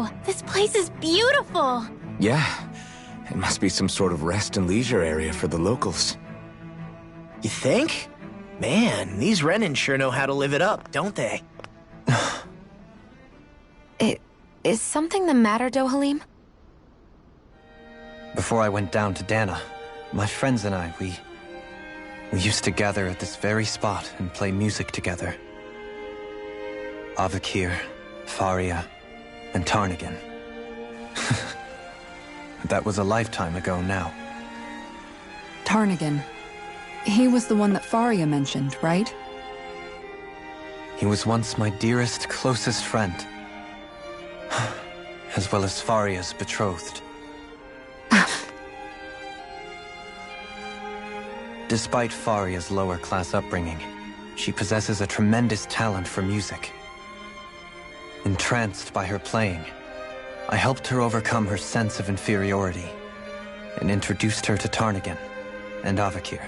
Wow, this place is beautiful! Yeah, it must be some sort of rest and leisure area for the locals. You think? Man, these Renin sure know how to live it up, don't they? Is something the matter, Dohalim? Before I went down to Dana, my friends and I, we used to gather at this very spot and play music together. Avakir, Faria, and Tarnagan. That was a lifetime ago now. Tarnagan. He was the one that Faria mentioned, right? He was once my dearest, closest friend. As well as Faria's betrothed. Despite Faria's lower-class upbringing, she possesses a tremendous talent for music. Entranced by her playing, I helped her overcome her sense of inferiority and introduced her to Tarnagan and Avakir.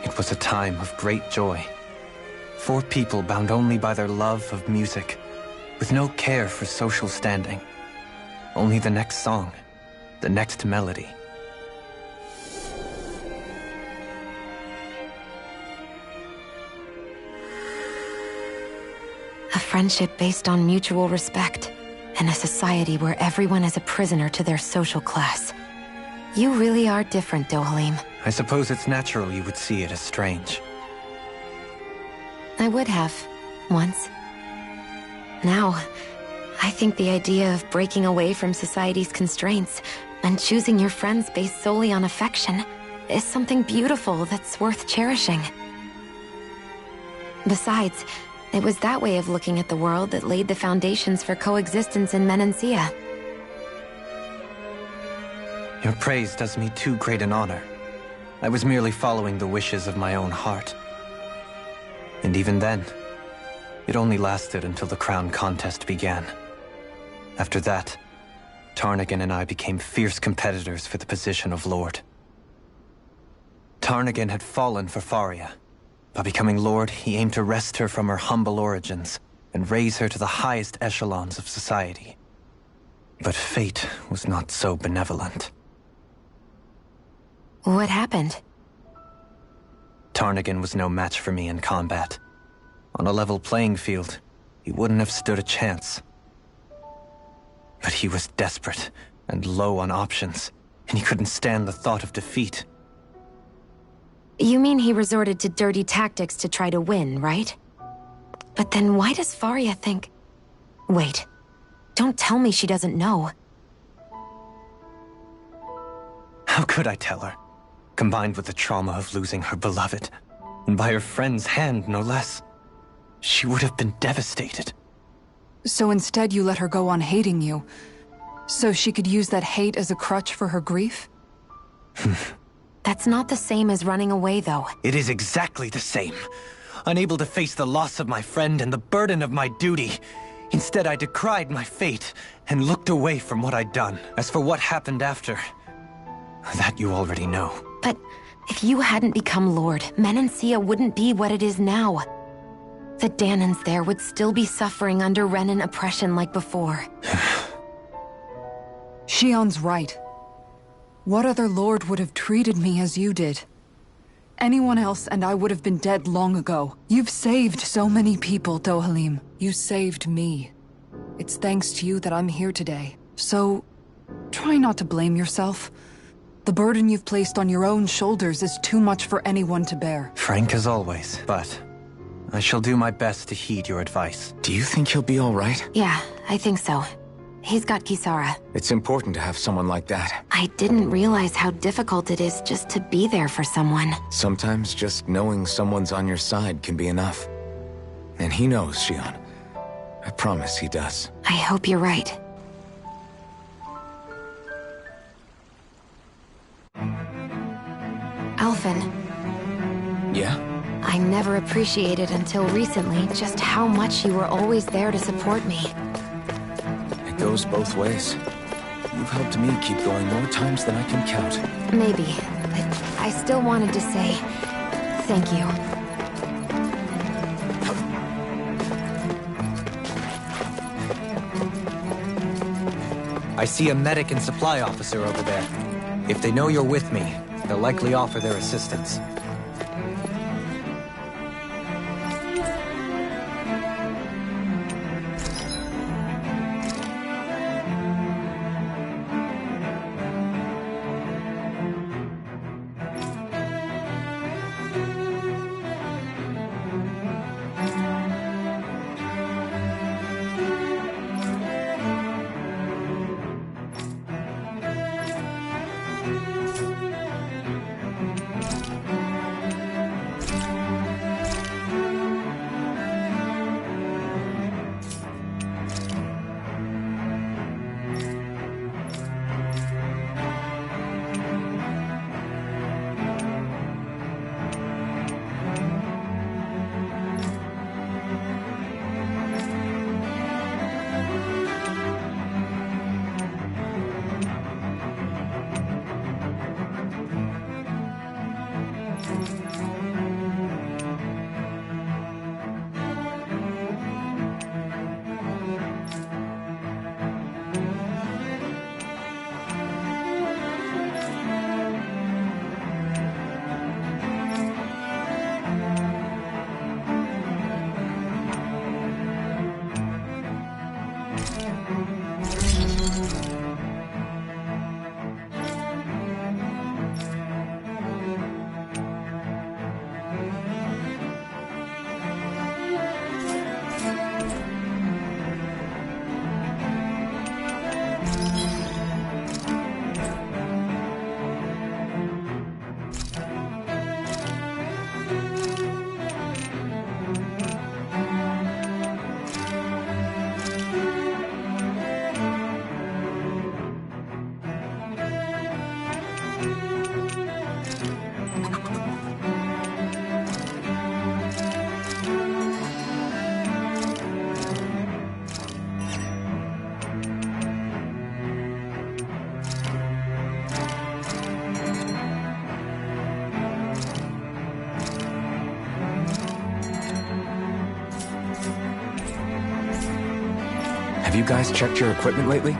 It was a time of great joy. 4 people bound only by their love of music, with no care for social standing. Only the next song, the next melody. A friendship based on mutual respect, and a society where everyone is a prisoner to their social class. You really are different, Dohalim. I suppose it's natural you would see it as strange. I would have, once. Now, I think the idea of breaking away from society's constraints and choosing your friends based solely on affection is something beautiful that's worth cherishing. Besides, it was that way of looking at the world that laid the foundations for coexistence in Menancia. Your praise does me too great an honor. I was merely following the wishes of my own heart. And even then, it only lasted until the crown contest began. After that, Tarnagan and I became fierce competitors for the position of Lord. Tarnagan had fallen for Faria. By becoming Lord, he aimed to wrest her from her humble origins and raise her to the highest echelons of society. But fate was not so benevolent. What happened? Tarnagan was no match for me in combat. On a level playing field, he wouldn't have stood a chance. But he was desperate and low on options, and he couldn't stand the thought of defeat. You mean he resorted to dirty tactics to try to win, right? But then why does Faria think... Wait, don't tell me she doesn't know. How could I tell her? Combined with the trauma of losing her beloved, and by her friend's hand, no less. She would have been devastated. So instead you let her go on hating you, so she could use that hate as a crutch for her grief? That's not the same as running away, though. It is exactly the same. Unable to face the loss of my friend and the burden of my duty. Instead, I decried my fate and looked away from what I'd done. As for what happened after, that you already know. But if you hadn't become Lord, Menancia wouldn't be what it is now. The Danans there would still be suffering under Renin oppression like before. Shion's right. What other lord would have treated me as you did? Anyone else and I would have been dead long ago. You've saved so many people, Dohalim. You saved me. It's thanks to you that I'm here today. So, try not to blame yourself. The burden you've placed on your own shoulders is too much for anyone to bear. Frank as always, but I shall do my best to heed your advice. Do you think he'll be all right? Yeah, I think so. He's got Kisara. It's important to have someone like that. I didn't realize how difficult it is just to be there for someone. Sometimes just knowing someone's on your side can be enough. And he knows, Shion. I promise he does. I hope you're right. Alphen. Yeah? I never appreciated until recently just how much you were always there to support me. It goes both ways. You've helped me keep going more times than I can count. Maybe, but I still wanted to say thank you. I see a medic and supply officer over there. If they know you're with me, they'll likely offer their assistance. Have you guys checked your equipment lately?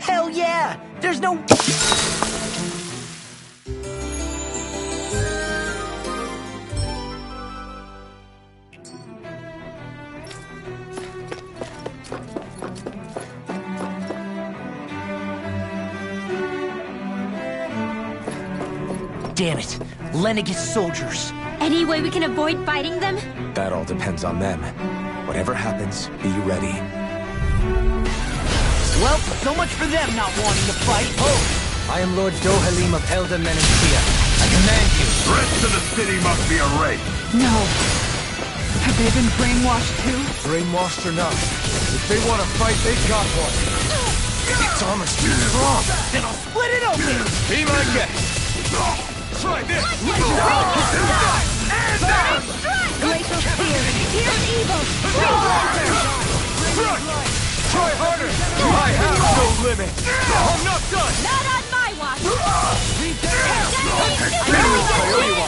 Hell yeah! There's no... Damn it! Lenegis soldiers! Any way we can avoid fighting them? That all depends on them. Whatever happens, be ready. Well, so much for them not wanting to fight. Oh! I am Lord Dohalim of Elda Menancia. I command you. The rest of the city must be erased. No. Have they been brainwashed too? Brainwashed or not, if they want to fight, they got one. Its armor's too strong. Then I'll split it open! Be my guest. Try this. Glacial Spear! Here's evil! Try harder. I have no limit. I'm not done. Not on my watch! In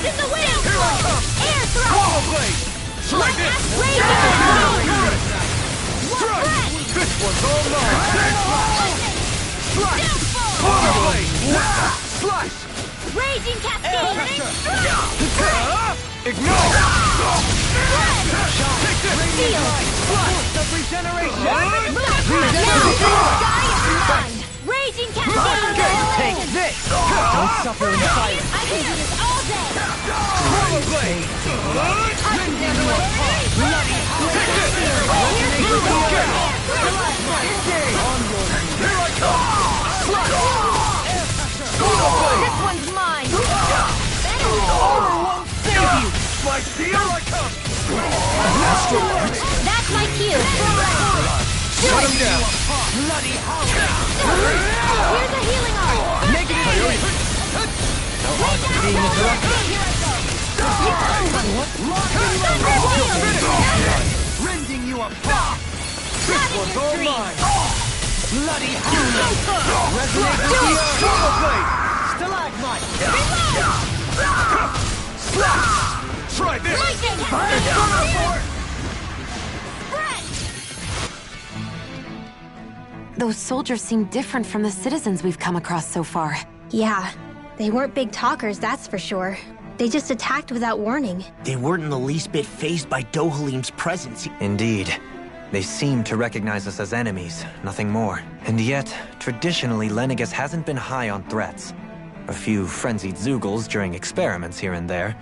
In the wind! Here I come. Air thrust! Wall blade. Try this. Try. This one's all mine. Slice. Wall blade. Slice. Raging Cascade! Ignore. Take this. Seal! Force of regeneration. Raging Cascade! Take this! Don't suffer in silence. I can do this all day! Wall blade. I can never let Take this. Here's Get it. Blood! That's my cue. Shut him down! Here's a healing arm. Negative! Being interrupted. Rending you apart! This one's all mine! Bloody hell! Resonate with the earth! Shoulder blade! Stalagmite! Slash! Try this! Those soldiers seem different from the citizens we've come across so far. Yeah, they weren't big talkers, that's for sure. They just attacked without warning. They weren't in the least bit fazed by Dohalim's presence. Indeed. They seem to recognize us as enemies, nothing more. And yet, traditionally, Lenegis hasn't been high on threats. A few frenzied Zeugles during experiments here and there,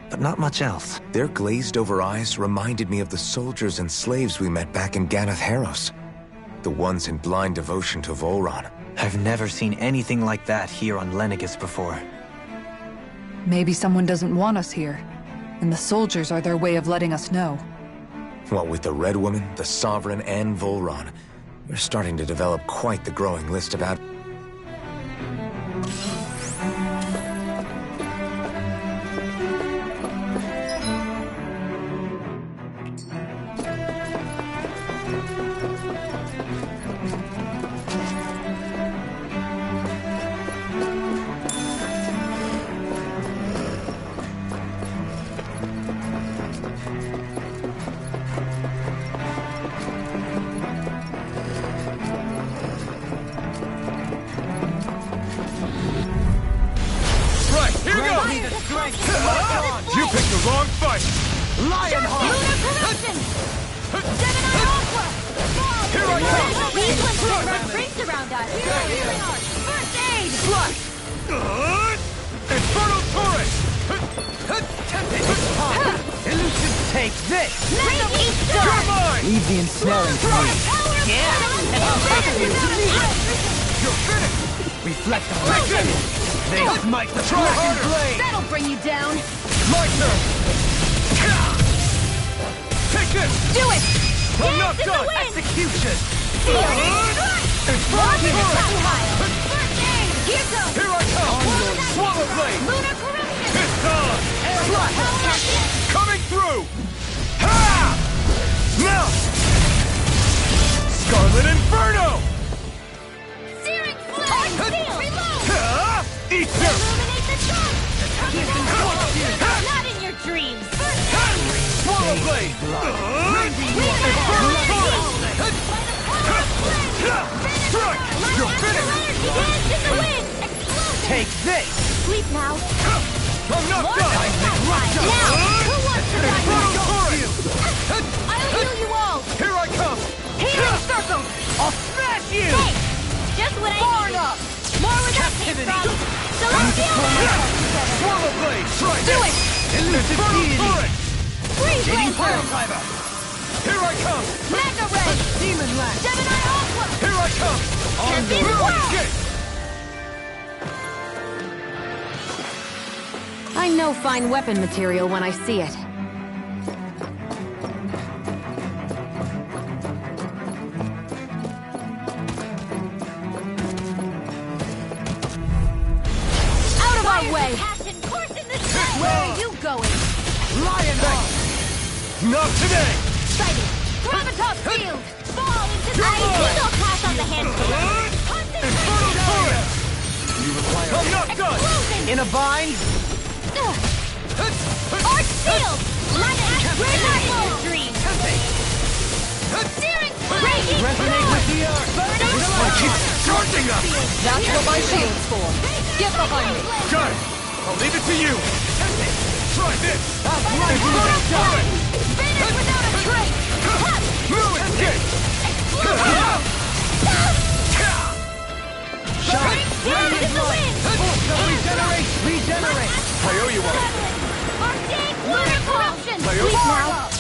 but not much else. Their glazed-over eyes reminded me of the soldiers and slaves we met back in Ganath Haros. The ones in blind devotion to Volron. I've never seen anything like that here on Lenegis before. Maybe someone doesn't want us here, and the soldiers are their way of letting us know. What with the Red Woman, the Sovereign, and Volron, we're starting to develop quite the growing list of ad- You picked the wrong fight! Lionheart! Lunar corruption! Gemini Aqua! Here I come! These ones put red rings around us! Healing arm! First aid! Slash! Infernal Torrent! Elusive, take this! Mega Beast Star! You're mine! Leave the ensnaring free. You're finished! Reflect on that. They smite the dragon blade! That'll bring you down! My turn! Take this! Do it! I'm not Dance in the done! wind! Execution! Infernal Torrent! First aid! Here goes! Here I come! Swallow Blade! Lunar corruption! It's on! Slash! Coming through! Ha! Now! Scarlet Inferno! Searing flame! Reload! Ha! Eat you! Illuminate the sun! Not in your dreams! Swallow Blade! Infernal Torrent! Strike! You're finished! Dance in the wind! Explosion! Take this! Sleep now! I'm not More done! Now! Who wants to die Infernal now? Torrent! I'll heal you all! Here I come! Healing circle! I'll smash you! Hey! Just what I need! More where that came from! So let's heal that! Swallow Blade! Strike! Do it! Infernal Torrent! Freeze Shading Lancer! Fiber! Here I come! Mega Ray! Demon Lash! Gemini Aqua! Here I come! Champion Will World! escape! I know fine weapon material when I see it. Out of our way! Where are you going? Lionheart! Not today! Sighted! Gravitas field! Fall into the ice! Don't pass on the handstand! Infernal Torrent! I'm not done! Explosion! In a bind? Arch shield! We're not in your dreams! Searing flame! Resonate with the earth! I keep charging up! That's what my shield's for. Get behind me. Got it! I'll leave it to you! Try this! Infernal Torrent! Finish without a trace! No escape! Shine! Dance in the wind! Regenerate! Regenerate! I owe you one! Arctic lunar corruption! I owe Sleep you now!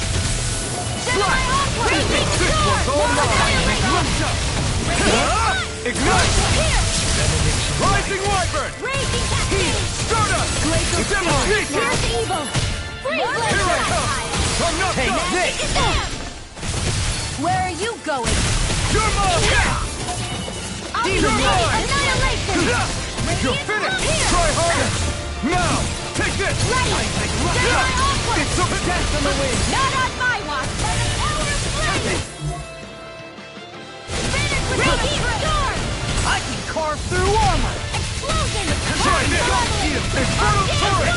Gemini Aqua! Raging This Storm! one's all mine! Lift up! Ignite! Here! Rising Wyvern! Raging Cascade! Stardust! Devil Beast! Here's evil! Freeze Here I Lancer! come! I'm not Take done! this! Where are you going? You're mine! Demon Annihilation! You're finished! Try harder! Now! Take this! Ready! It's a death on the wind! Not on my watch! By the power of flame! Finish with the heat storm! I can carve through armor! Explosion! Try this! Infernal turret!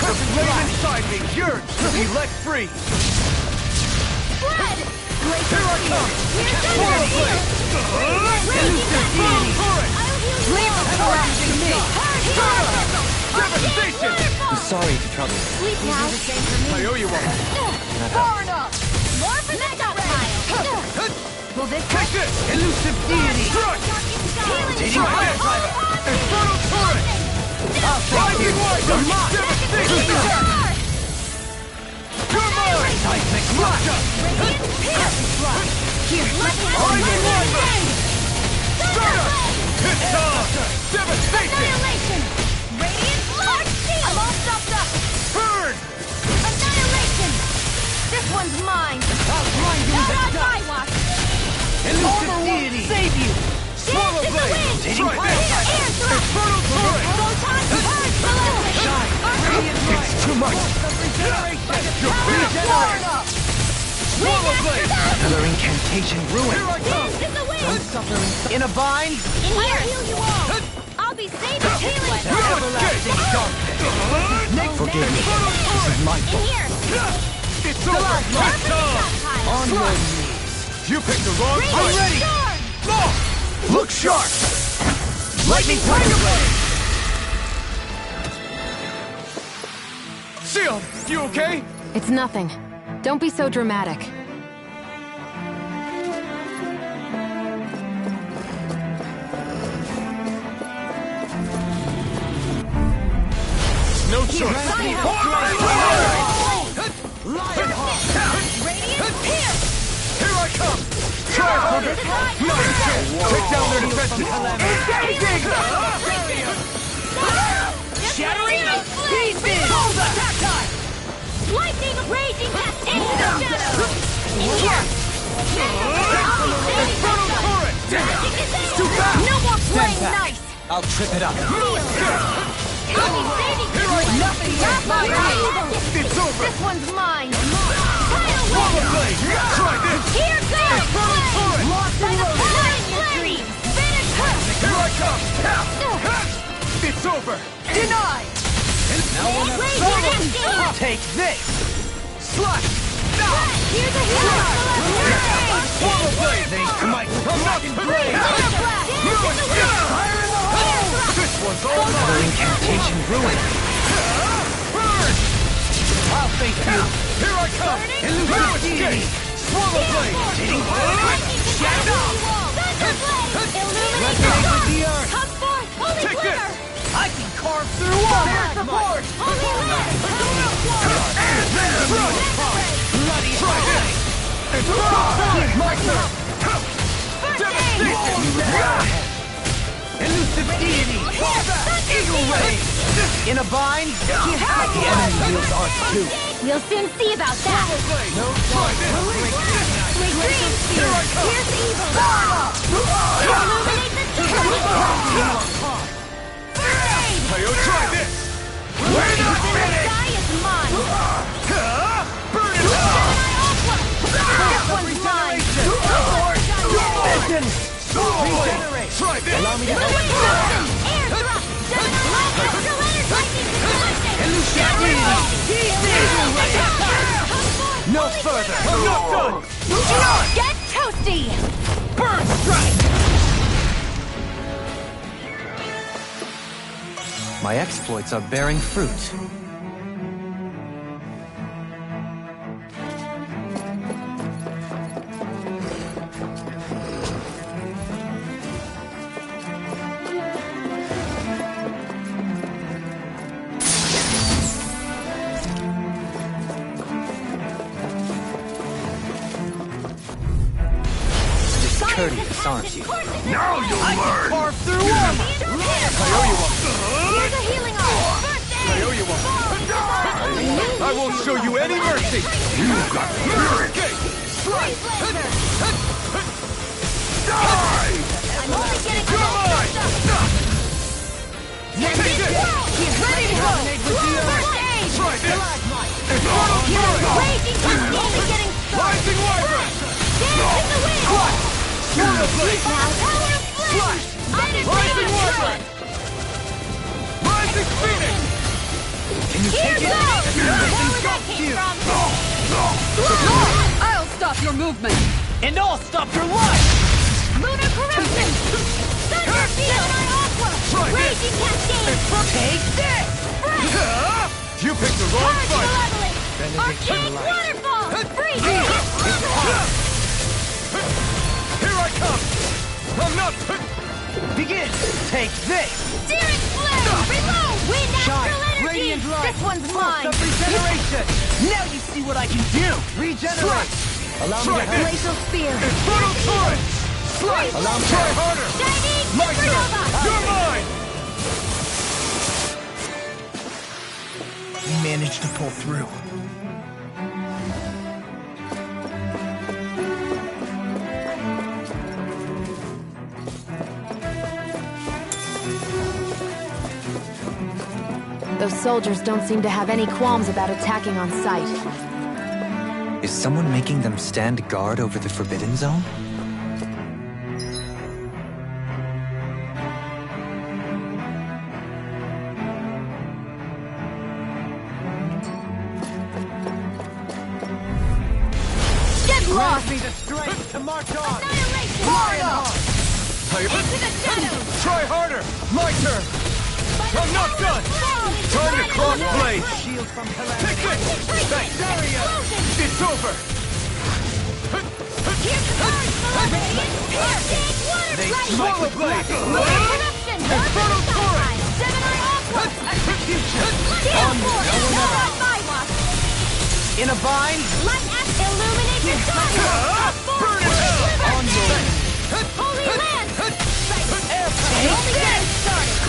The flame inside me yearns to be let free! Blood! Here I come! Swallow blade! Infernal turret! Leave the torch to me! Devastation! I'm sorry to trouble you. Sleep now. I owe you one. Far enough! More for the stockpile! Will this Take this! Elusive deity! Crush! Taking my driver! Infernal turret! Rising light! Devastation! You're mine! Seismic rush! Here, let me Rising light! Start up! It's on! Devastation! Annihilation! Radiant Lord Steel! I'm all stopped up! Burn! Annihilation! This one's mine! I'll grind you Not to on my dust! watch! Elusive deity! Save you! Swallow Dance in the blade! wind! Try Air this! thrust! Infernal turret! Photon purge below! It's too much! You're finished! Swallow blade! Another incantation ruined! Here I come! Dance in the wind! Don't suffer in a bind! In here! I'll heal you all! I'll be safe and healing! Everlasting darkness! Forgive me. This is my In fault. here! It's over! It's on! On your knees! You picked the wrong Radiant fight! ready. Storm! No! Look sharp! Lightning Tiger Blade! Sion, you okay? It's nothing. Don't be so dramatic. No choice! Here I come! Try harder! Take down their defenses! Engaging! Shattering pieces! Attack time! Lightning raging cascade in the shadows! In here! Infernal turret! It's too fast! No more playing nice! I'll trip it up. I'll be saving you! Nothing not my evil! It's over! This one's mine! Tidal Swallow wave! blade! Try this! Here goes! Infernal turret! By the power of your dreams! Finish her! Here I come! It's over! Denied! Radiant Steel! Take this! Slash! Here's a healer! Swallow blade! They might I'm not afraid! This one's all Another mine! incantation ruined! Burn! I'll face you! Here I come! Now escape! Swallow blade! Shadow! Thunderblade! Illuminate the Resonate with dark! the earth! Come forth, holy Take this! glitter! I can carve through armor! Support! Holy light! Bloody Try this! Infernal turret! My turn! Devastation! Elusive deity! Eagle ray! In a bind? The enemy wields ours too. We'll soon see about that! No, try this! Sweet dreams! Here I come! Here's evil! Illuminate the dark! Tayo, try this! We're not The finished! sky is mine! Burn it up! This one's mine! Vision! Regenerate! Try this! Allow me to help. Air thrust! Electro lightning conduction! Elusive deity! No further! I'm not done! Get toasty! Burn strike! My exploits are bearing fruit. Discourteous, aren't you? Now you'll learn! Carve through armor! I owe you one! Here's a healing arm! First aid! I owe you one. I won't show you any mercy. You've got escape. Die! I'm only getting You're mine! Get ready to go! Try this! Infernal Torrent! Raging Cascade only getting started! Rising Wyvern! Dance in the wind! Swirl Blade! Power of Flash! Rising Wyvern! Rising Phoenix! Can you Here take it? goes! Where that came from? I'll stop your movement! And I'll stop your life! Lunar Corruption! Thunder Field! Try this! Raging Cascade! Take this! You picked the wrong Charge fight! Malevolent! Arcane Waterfall! Freeze! Here I come! I'm not... Begin! Take this! Searing Flame! Reload! Wind Shine! Astral Energy! Radiant Light! This one's Force mine! of regeneration! Now you see what I can do! Regenerate! Allow me Try to this! Glacial Spear! Infernal Torrent! Freeze! Allow me to try harder! Shining My turn! Supernova! You're mine! We managed to pull through. Those soldiers don't seem to have any qualms about attacking on sight. Is someone making them stand guard over the Forbidden Zone? Get lost! Me the strength to march on! Annihilation! Into the shadows! Try harder! My turn! I'm not done! Time to cross blades! Shield from Take calamity! this! Thanks! It's over! Here's the charge! Radiant Spear! Big water They blade! smite with blades! Lunar Corruption! Infernal Torrent! Gemini Aqua! Execution! Steel Force! Nova Firewalk! In a bind! Light Axe! Illuminate the sky! Burn in hell! On your Holy Land! Only getting started!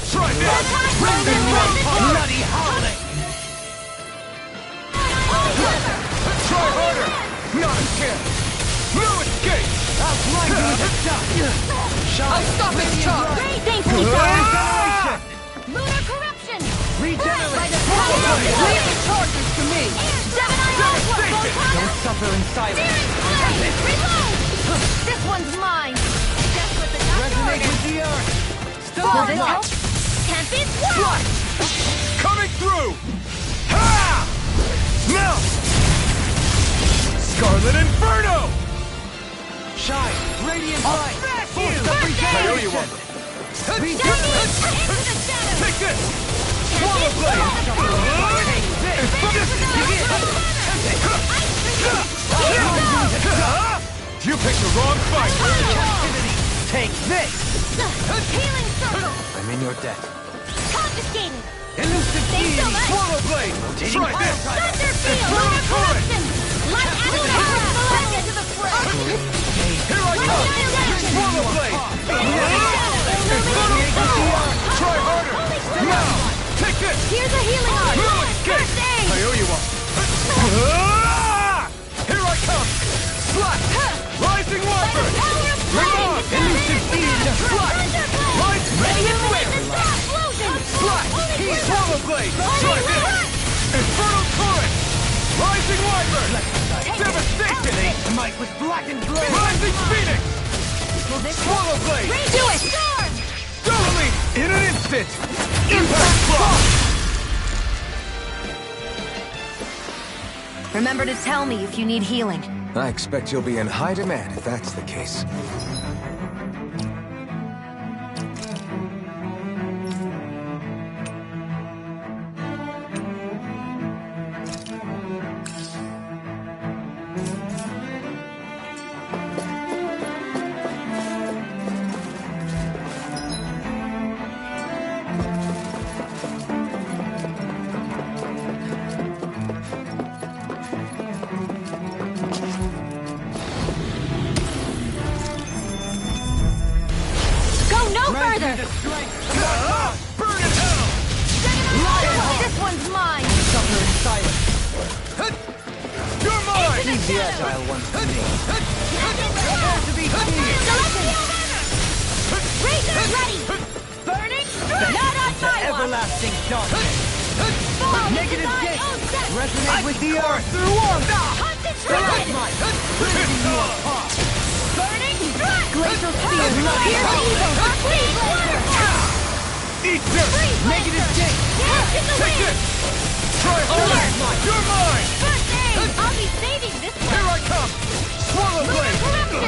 Try this! Raven Bloody howling! Try harder! Not again! No escape! I'll blind you with the dust! I'll stop its charge! Thanks, Lisa! Ah! Lunar Corruption! Regenerate! Leave the charges to me! Gemini Aqua! Don't Volcano! suffer in silence! Searing Flame! Reload! This one's mine! Death with the Resonate Doctor! with the earth! Will this help? Tempest Swirl! Coming through! Ha! Now! Scarlet Inferno! Shine! Radiant light! Force of I owe you regeneration! one. Shining into the shadows! Take this! Swallow Blade! You picked the wrong fight! Take this! Healing Circle! I'm in your debt. Confiscated! Elusive Stay still, Deity! Swallow Blade! Try this! Thunder Field! Lunar Corruption! Light Astral Selected to the fray! Here I come! Swallow Blade! Try harder! Now! Take this! Here's a healing art! No escape! First aid! I owe you one. Ah! Here I come! Slash! Rising Wyvern! Power of Bring flame! on! Elusive Deity! Slash! Rise! Radiant Whip! Slash! Swallow Blade! Try this! Infernal Torrent! Rising Wyvern! Devastation! They smite with blackened blade! Rising Phoenix! Swallow Blade! Do it! Storm! Totally! In an instant! Impact Block! Remember to tell me if you need healing. I expect you'll be in high demand if that's the case. Leave the agile ones to me. Prepare to be feared. Razor ready. Burning strike. Not on my watch. Everlasting darkness. Fall Negative into gate. thy own destiny. Resonate with the earth through one. Concentrate. Breaking you apart. Burning strike. Glacial spear. Here's evil. Freeze laser. Eat dirt! Negative gate. Dance in the Take wind. this! Try hard! You're mine! First aid. I'll be saving this one. Here I come! Swallow Lunar blade! corruption.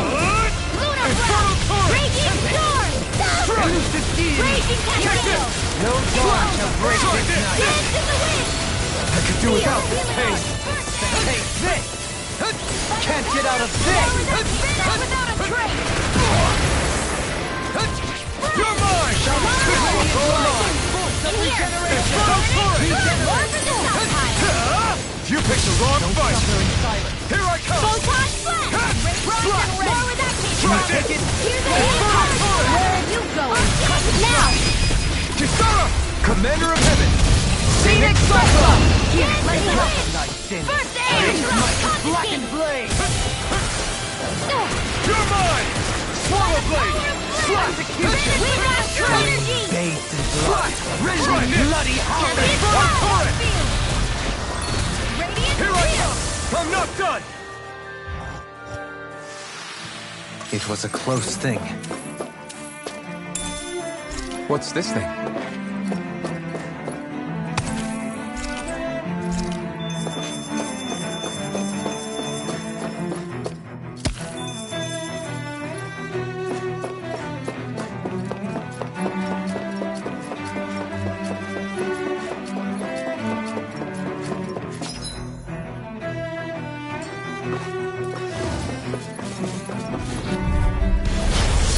Lunar Infernal blast. torrent! Raging storm. Elusive deity. Raging cascade. No dawn shall break Try this this. night. Dance in the wind. I could do without this pain. Take this. Can't get out of this. Without a trace. You're mine! You picked the wrong fight! Here I come! Photon blast! More with that Try this! Here's the Where are you going? Now! Kisara! Commander of Heaven! Scenic Cyclone! Here, let me Drop win! a nice sin. First aid! Blackened blade. You're mine! Swallow blade! Execution. We got true energy! Bathed in blood. Try this! Bloody howling. Infernal torrent! Radiant Here I come! I'm not done! It was a close thing. What's this thing?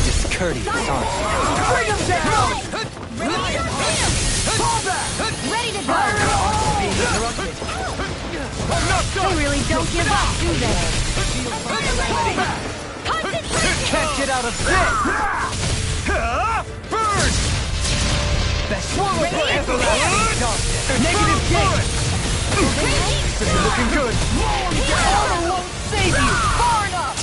Discourteous, aren't you? Bring him down! Ready to go! I'm not They done! really don't give up, do they? Concentration! Can't get out of this! Burn! Best swallow blade. Everlasting darkness. Negative gate. This is looking good! Order won't save you. Far enough.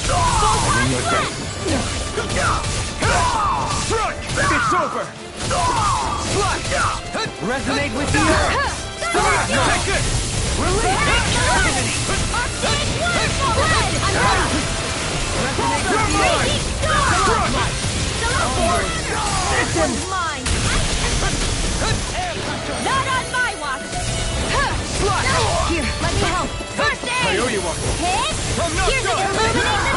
Strike! It's over! Slash! Resonate with the earth. Take it! Release infinity. You're mine! Strike! This one's mine! Not on my watch! Here, let me help! First I aid! owe you one! Hit! I'm not Here's done! an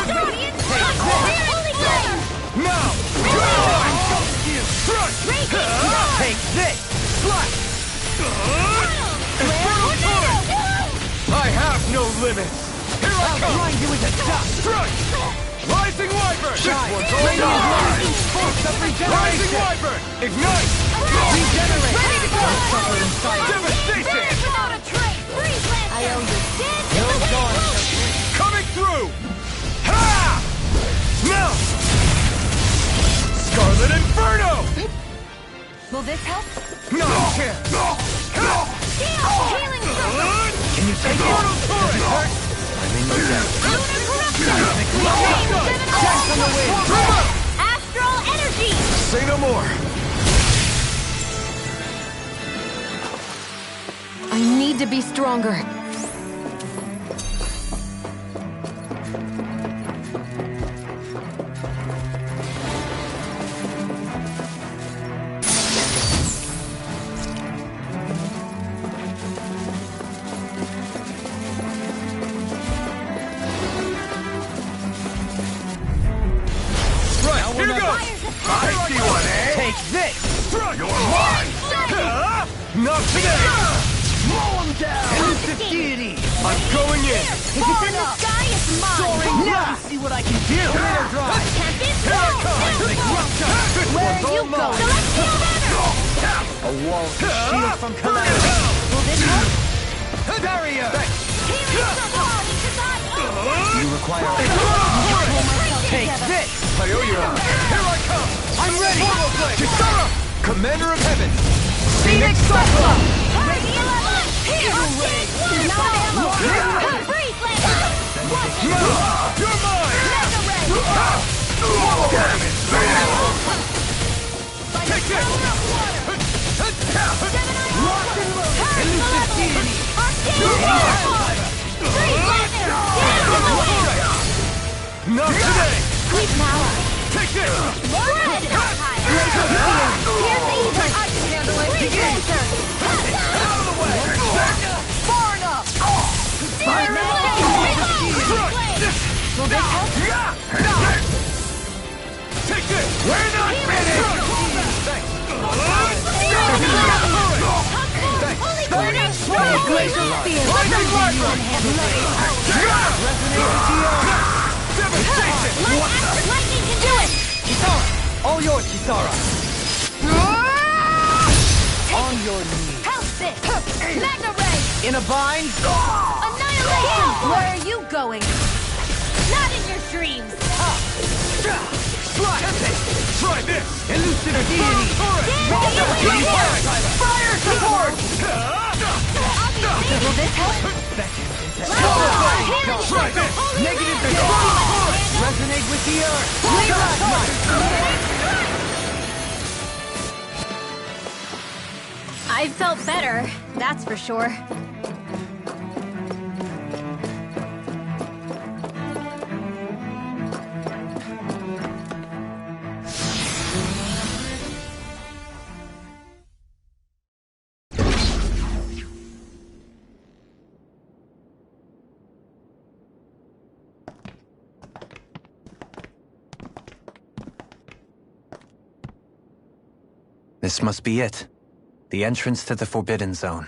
illuminated sword! Holy flame! Now! Strike! Take this. Slash! Infernal torrent! I have no limits! Here I I'll come! grind you into dust. Strike! Rising Wyvern! This Shine. one's all Radiant mine! light. Force of Rising regeneration. Wyvern! Ignite! Regenerate. Ready to go. Don't suffer in silence. Devastation! Without a trace! Freeze Lancer! I owe you! Dance in No the wind! dawn shall break. Coming through! Ha! Now! Scarlet Inferno! Will this help? No chance! Healing circle! Can you take it? Infernal Does it torrent! hurt? I'm in your debt. Lunar corruption! Jack from the wind. Come out! Astral energy! Say no more! I need to be stronger. Right, here goes! I see one, eh? Take this. Strike! You're mine! Not today! Mow him down. Elusive deity. I'm going in! If it's Fall in in the the sky is mine! soaring now, see what I can do. Glitter drive. Can't be Here I come! This Where one's are you all mine! going? Celestial banner! A wall to shield from calamity. Will this help? Barrier. Healing circle! You require a... Take this. I owe you one! Here I come! I'm ready. Swallow blade! Kisara! Commander of Heaven! Scenic Cyclone. Here! Not ammo! Freeze Lancer! Not today! Sweet power! Take this! Red! Here's the ether! I can handle it! Begin! Out of the way! Far enough! Fire Will this help? Take this! We're not finished! Holy burning Glacial Spear! Lightning Viper! Resonate with the earth! Devastation! Lightning can do it! Kisara! All yours, Kisara! On your knees. Help this! Magna Ray! In a bind? Annihilation! Where are you going? Not in your dreams! Try this! Elusive deity! Fire support! Will this help? Try this! Negative control! Resonate with the earth! I felt better, that's for sure. This must be it. The entrance to the Forbidden Zone.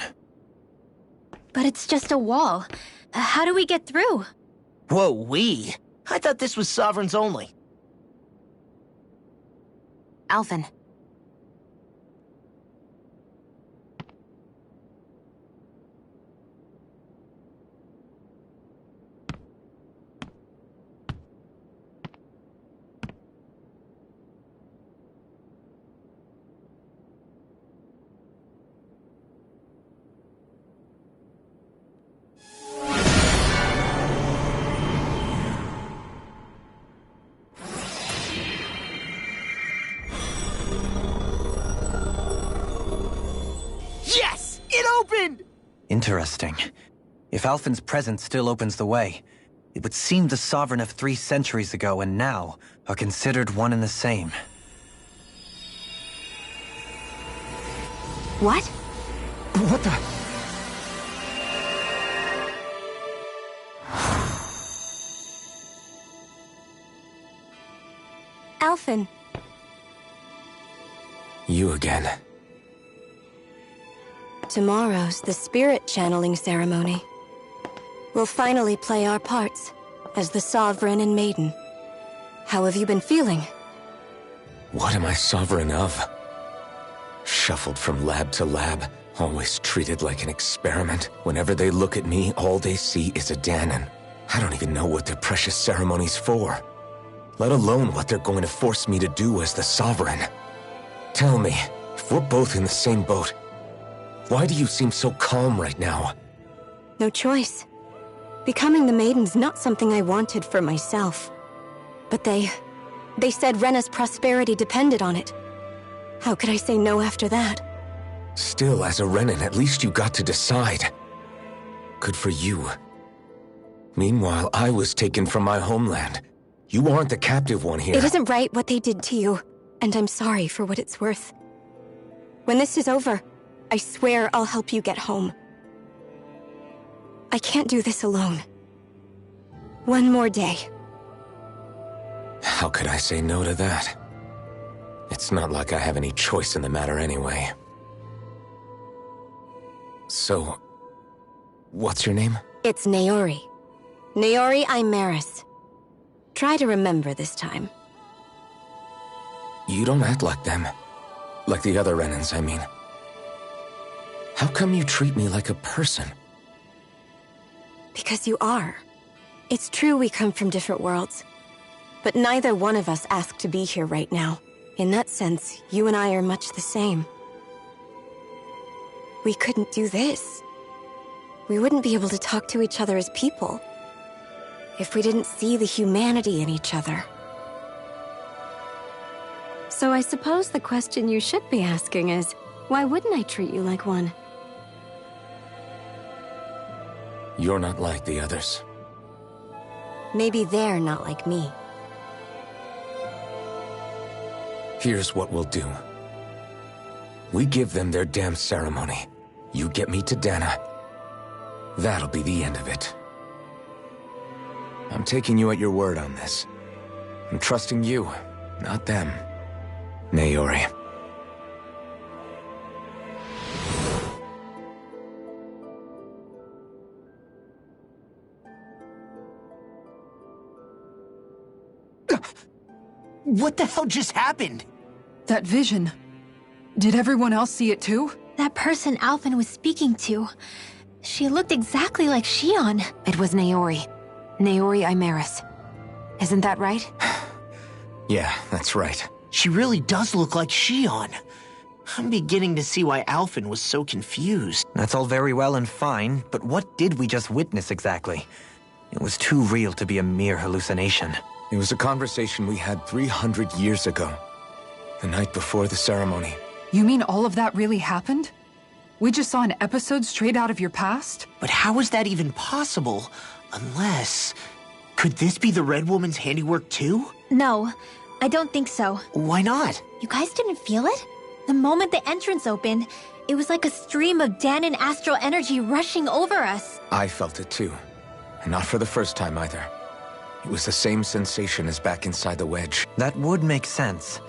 But it's just a wall. How do we get through? Whoa, we? I thought this was Sovereigns only. Alphen. Yes! It opened! Interesting. If Alphen's presence still opens the way, it would seem the Sovereign of 3 centuries ago and now are considered one and the same. What? What the? Alphen. You again. Tomorrow's the spirit channeling ceremony. We'll finally play our parts as the Sovereign and Maiden. How have you been feeling? What am I sovereign of? Shuffled from lab to lab, always treated like an experiment. Whenever they look at me, all they see is a Danon. I don't even know what their precious ceremony's for, let alone what they're going to force me to do as the Sovereign. Tell me, if we're both in the same boat, why do you seem so calm right now? No choice. Becoming the Maiden's not something I wanted for myself. But they said Rena's prosperity depended on it. How could I say no after that? Still, as a Renan, at least you got to decide. Good for you. Meanwhile, I was taken from my homeland. You aren't the captive one here. It isn't right what they did to you, and I'm sorry for what it's worth. When this is over, I swear I'll help you get home. I can't do this alone. One more day. How could I say no to that? It's not like I have any choice in the matter anyway. So, what's your name? It's Naori. Naori Imaris. Try to remember this time. You don't act like them. Like the other Renans, I mean. How come you treat me like a person? Because you are. It's true we come from different worlds. But neither one of us asked to be here right now. In that sense, you and I are much the same. We couldn't do this. We wouldn't be able to talk to each other as people if we didn't see the humanity in each other. So I suppose the question you should be asking is, why wouldn't I treat you like one? You're not like the others. Maybe they're not like me. Here's what we'll do. We give them their damn ceremony. You get me to Dana. That'll be the end of it. I'm taking you at your word on this. I'm trusting you, not them. Naori. What the hell just happened? That vision. Did everyone else see it too? That person Alphen was speaking to. She looked exactly like Shion. It was Naori. Naori Imaris. Isn't that right? Yeah, that's right. She really does look like Shion. I'm beginning to see why Alphen was so confused. That's all very well and fine, but what did we just witness exactly? It was too real to be a mere hallucination. It was a conversation we had 300 years ago. The night before the ceremony. You mean all of that really happened? We just saw an episode straight out of your past? But how is that even possible? Unless... Could this be the Red Woman's handiwork too? No, I don't think so. Why not? You guys didn't feel it? The moment the entrance opened, it was like a stream of Danon astral energy rushing over us. I felt it too. And not for the first time either. It was the same sensation as back inside the wedge. That would make sense.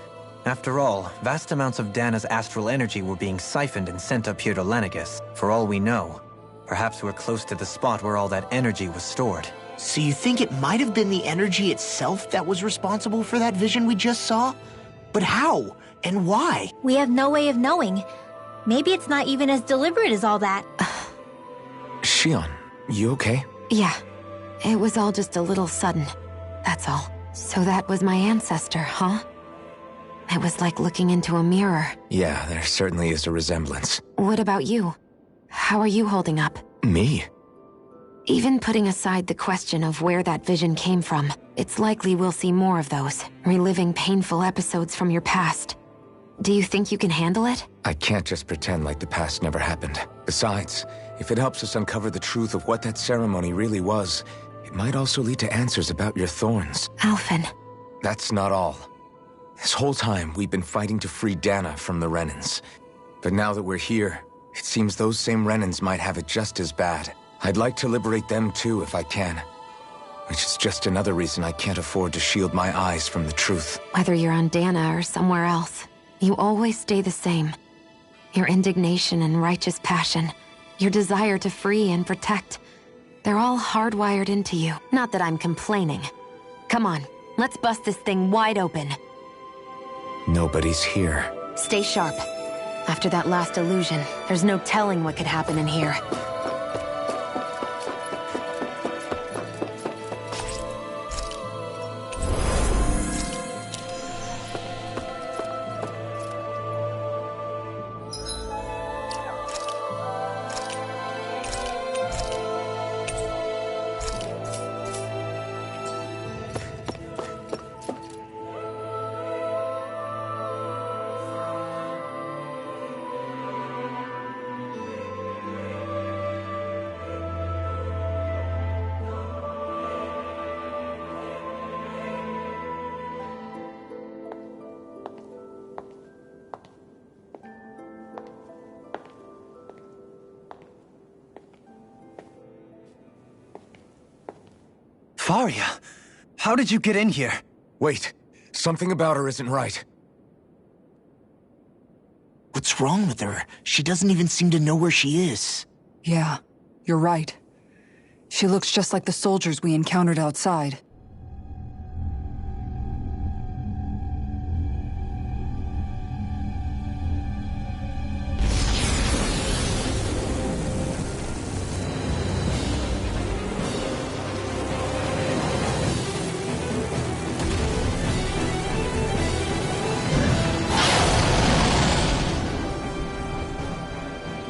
After all, vast amounts of Dana's astral energy were being siphoned and sent up here to Lenegus. For all we know, perhaps we're close to the spot where all that energy was stored. So you think it might have been the energy itself that was responsible for that vision we just saw? But how? And why? We have no way of knowing. Maybe it's not even as deliberate as all that. Shion, you okay? Yeah. It was all just a little sudden. That's all. So that was my ancestor, huh? It was like looking into a mirror. Yeah, there certainly is a resemblance. What about you? How are you holding up? Me? Even putting aside the question of where that vision came from, it's likely we'll see more of those, reliving painful episodes from your past. Do you think you can handle it? I can't just pretend like the past never happened. Besides, if it helps us uncover the truth of what that ceremony really was, it might also lead to answers about your thorns. Alphen. That's not all. This whole time, we've been fighting to free Dana from the Renans. But now that we're here, it seems those same Renans might have it just as bad. I'd like to liberate them too if I can. Which is just another reason I can't afford to shield my eyes from the truth. Whether you're on Dana or somewhere else, you always stay the same. Your indignation and righteous passion, your desire to free and protect, they're all hardwired into you. Not that I'm complaining. Come on, let's bust this thing wide open. Nobody's here. Stay sharp. After that last illusion, there's no telling what could happen in here. Faria, how did you get in here? Wait, something about her isn't right. What's wrong with her? She doesn't even seem to know where she is. Yeah, you're right. She looks just like the soldiers we encountered outside.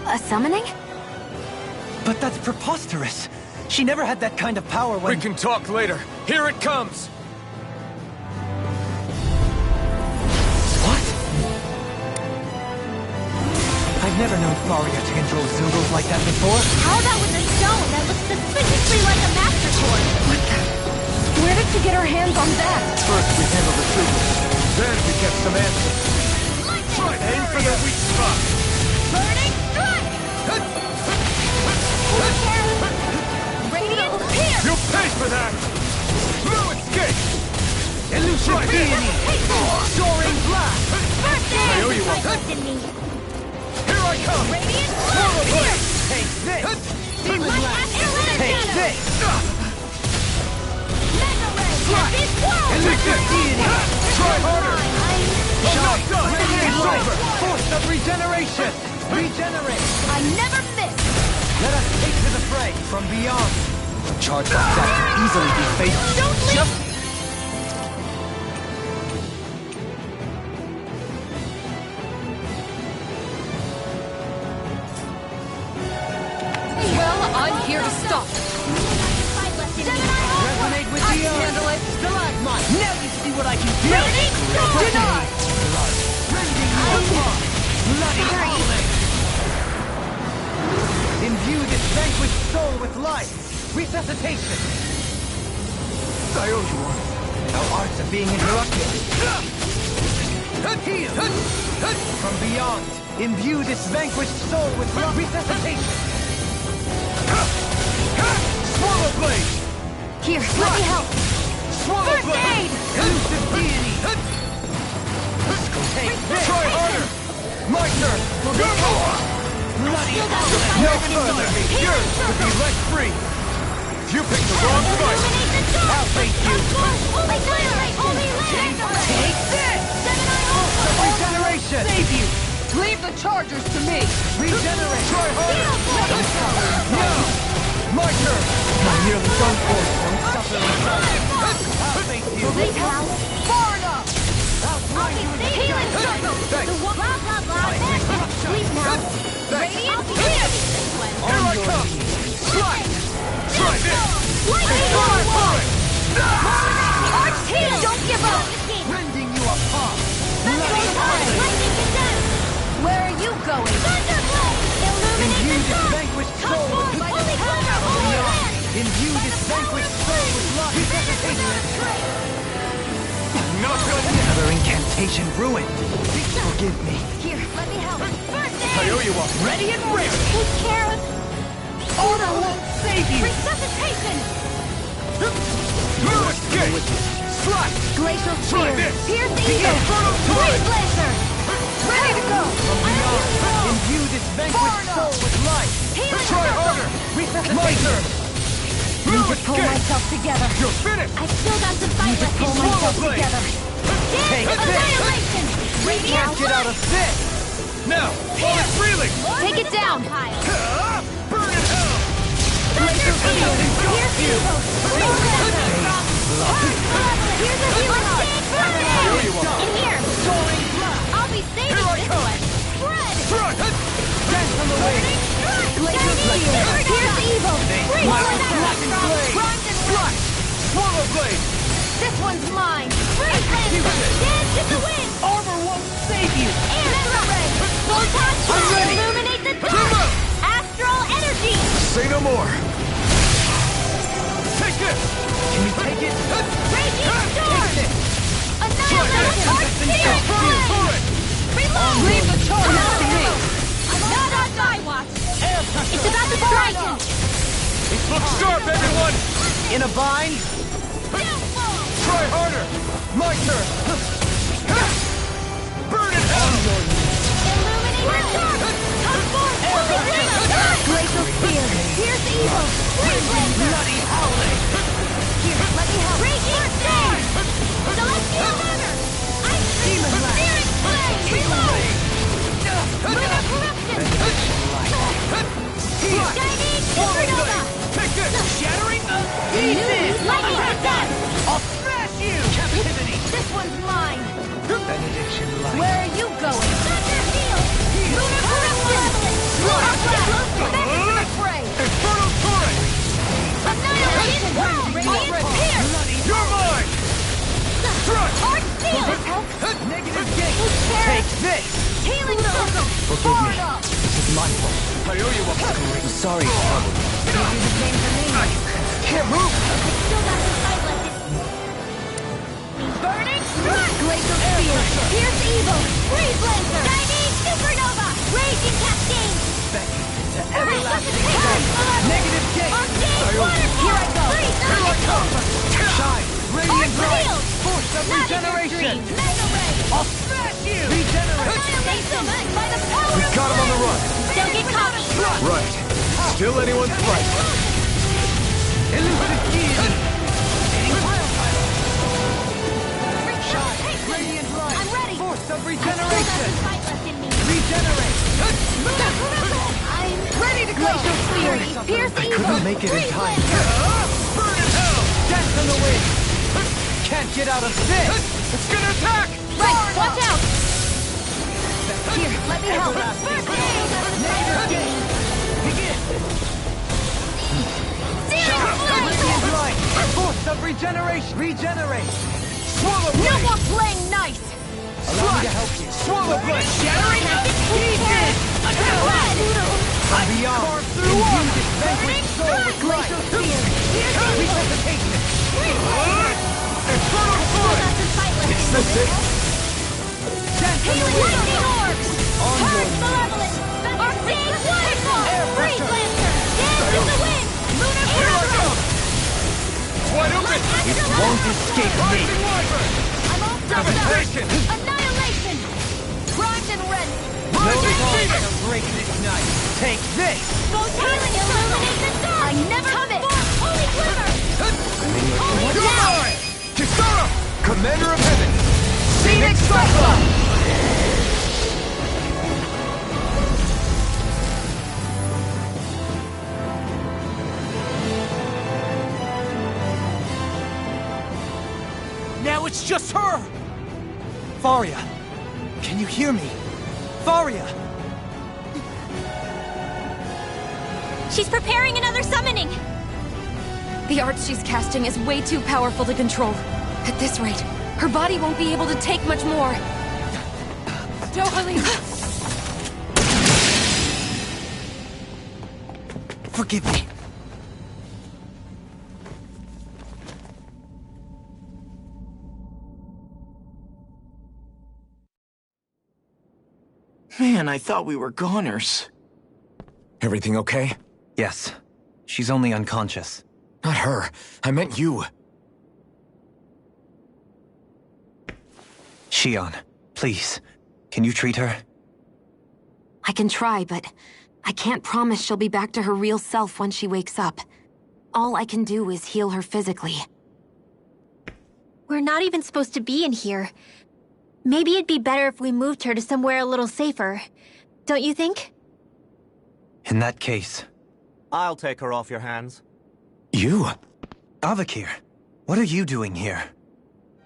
A summoning? But that's preposterous. She never had that kind of power when— We can talk later. Here it comes! What? I I've never known Faria to control symbols like that before. How about with a stone that looks suspiciously like a master sword? Where did she get her hands on that? First we handle the triggers, then we get some answers. Try to aim for the weak spot. Burning strike! Radiant spear! You pay for that! No escape! Elusive deity! Soaring blast! First I owe aid! you one. Cyclist in me! Here I come! Radiant Swallow spear! blade! Take this! Demon My blast! astral Take shadow! this! Mega ray! Happy swirl! Elusive deity! Try harder! I'm not done! Radiant It's light! over! Force of regeneration! Regenerate! I never miss! Let us take to the fray from beyond. Charge like that can easily be fatal. Don't leave! Just Well, I'm here to stop. resonate with I the can earth. handle it. Stalagmite! Now you see what I can do! Radiant sword! Denied! Rending you apart! Bloody howling! Imbue this vanquished soul with life! Resuscitation! I owe you one. Our arts are being interrupted. Heal! From beyond, imbue this vanquished soul with life! Resuscitation! Swallow blade! Here, let me help. Swallow First blade! aid! Elusive deity! Take this! Try harder! My turn! Bloody Still got howling! the No fire further! anymore. Yours to be let free! You picked the wrong fight! Illuminate the dark! I'll face you! Holy flare! Holy flare! Take this! Seven-eye ultra! Regeneration! Save you! Leave the chargers to me. Regenerate! Try harder! No! My turn! My nearly done for. Don't suffer in silence. I'll face you! Sleep now! Far enough! I'll I'll grind be you in safe healing the circle! Thanks. The blah blah blah! Sleep now! Radiant spear! Here I come! Slide! Try this! Lightning Swallow storm! blade! Arch heal! Don't give up! Rending you apart! Bloody howling! Lightning condemned! Where are you going? Thunderblade! Illuminate Imbue the this dark! vanquished soul Transform! with light! Holy thunder! Holy land! Imbue this vanquished soul with life! Resuscitation! Not done yet! Another incantation ruined! Forgive me. Here, let me help. First I aid! owe you one! Ready and ready! Take care of Order won't save you! resuscitation! No escape! Slide! Glacial Try spear! this. Pierce the Begin. eagle! Fertile Freeze blaster! Ready to go! Imbue this vanquished soul with life! Healing Try circle! harder! My Resuscitation! turn! Need No to pull escape! myself together. You're finished! I've still got some fight left in pull me. myself together. Take Dance this. annihilation! Radiant Get out of this! Now! All is reeling! Take it down! Burn in hell! Thunder field! Pierce evil! Freeze blaster! Here's a healing art! In here! Soaring blast! I'll be saving Here I this come. one! Spread! Thrust! Dance on the wings! Glacial spear! Pierce evil! Freeze blaster! Lightning blade! Bronze and black! Swallow blade! This one's mine! Freeze blaster! Dance in the wind! Armor won't save you! Mega ray! Photon I'm ready. Illuminate the Zoom dark! out. Astral energy! Say no more! Take this! Can you take it? Raging storm! Take this! Annihilation! Arc spear! Turret! Reload! Leave the chargers to me. Not on my watch! It's about to strike! Look sharp, everyone! In a bind? Try harder! My turn! Burn in hell! Illuminate the dark! Come forth! Holy flame! Glacial spear! Pierce evil! Freeze blaster! Bloody howling! Here, let me help! Raging storm! Celestial hammer! Ice cream! Spirit flame! Reload! Lunar corruption! Shining supernova! Take this! Shattering the Lightning condemned! I'll smash you! Captivity! This one's mine! Benediction light! Where are you going? Thunder field! Lunar corruption! Lunar blast! Back into the fray! Infernal turret! Annihilation! Radiant spear! You're mine! Thrust! Arch seal! Negative gate! Take care! Take this! Healing circle! Forgive me. Forward up! My fault. I owe you a great. Sorry to trouble you. Don't do the same for me. Can't move! Still got some fight left in me. Burning strike! Glacial spear! Pierce evil! Freeze lancer! Chinese supernova! Raging cascade! Back to everlasting Turn! Negative gate! Arcade waterfall! Here I go! Freeze! Here I come! Shine! Radiant light! Shield! Force of regeneration! Mega ray! I'll smash you! Regenerate! Annihilation! By the power We of got him on the run. Don't get caught! Right. Still anyone's fight. Elusive key! Shine! Radiant light! I'm ready! Force of Still got regeneration! some fight left in me. Regenerate! I'm ready to glacial spear! Pierce evil! couldn't make it in Freeze time. lancer! Burn in hell. Dance in the wind! Can't get out of this! It's gonna attack. Right, watch out! Here, let me help. First Negative gate! Begin! Searing Radiant flame! light! Force of regeneration! Regenerate! Swallow No blade. more playing nice! Allow me to help you. Swallow blade. Shattering pieces! Red! I'm beyond! Carve through one. Infuse this vanquished soul with light! Glacial spear! Resuscitation! Infernal Still sword. got some fight left Is in this me. it? Dance in the wind! Lightning orbs! On your Purge malevolence! Arcade waterfall! Air Freeze pressure. lancer! Dance in the wind! Lunar Here I paralysis! come. Wide open. It won't escape me! Rising wyvern. I'm all done up! Devastation. Annihilation! Grind and rend! No Rising call phoenix. to break this night! Take this! Both healing illuminate the dark! I never commit! Holy glimmer! Holy You're down! mine. Kisara, commander of heaven. Phoenix Cyclone! Now it's just her! Faria! Can you hear me? Faria! She's preparing another summoning! The art she's casting is way too powerful to control. At this rate, her body won't be able to take much more. Dohalim! Forgive me. Man, I thought we were goners. Everything okay? Yes. She's only unconscious. Not her. I meant you. Shion, please. Can you treat her? I can try, but I can't promise she'll be back to her real self when she wakes up. All I can do is heal her physically. We're not even supposed to be in here. Maybe it'd be better if we moved her to somewhere a little safer. Don't you think? In that case... I'll take her off your hands. You? Avakir, what are you doing here?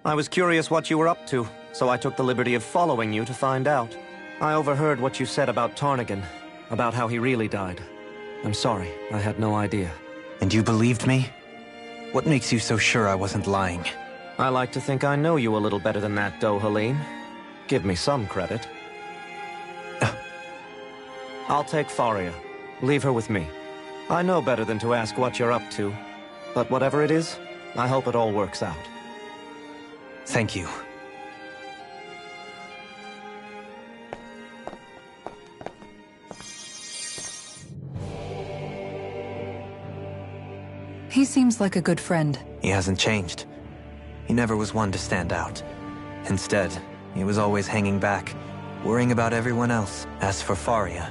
I was curious what you were up to, so I took the liberty of following you to find out. I overheard what you said about Tarnigan, about how he really died. I'm sorry, I had no idea. And you believed me? What makes you so sure I wasn't lying? I like to think I know you a little better than that, Dohalim. Give me some credit. I'll take Faria. Leave her with me. I know better than to ask what you're up to. But whatever it is, I hope it all works out. Thank you. He seems like a good friend. He hasn't changed. He never was one to stand out. Instead, he was always hanging back, worrying about everyone else. As for Faria,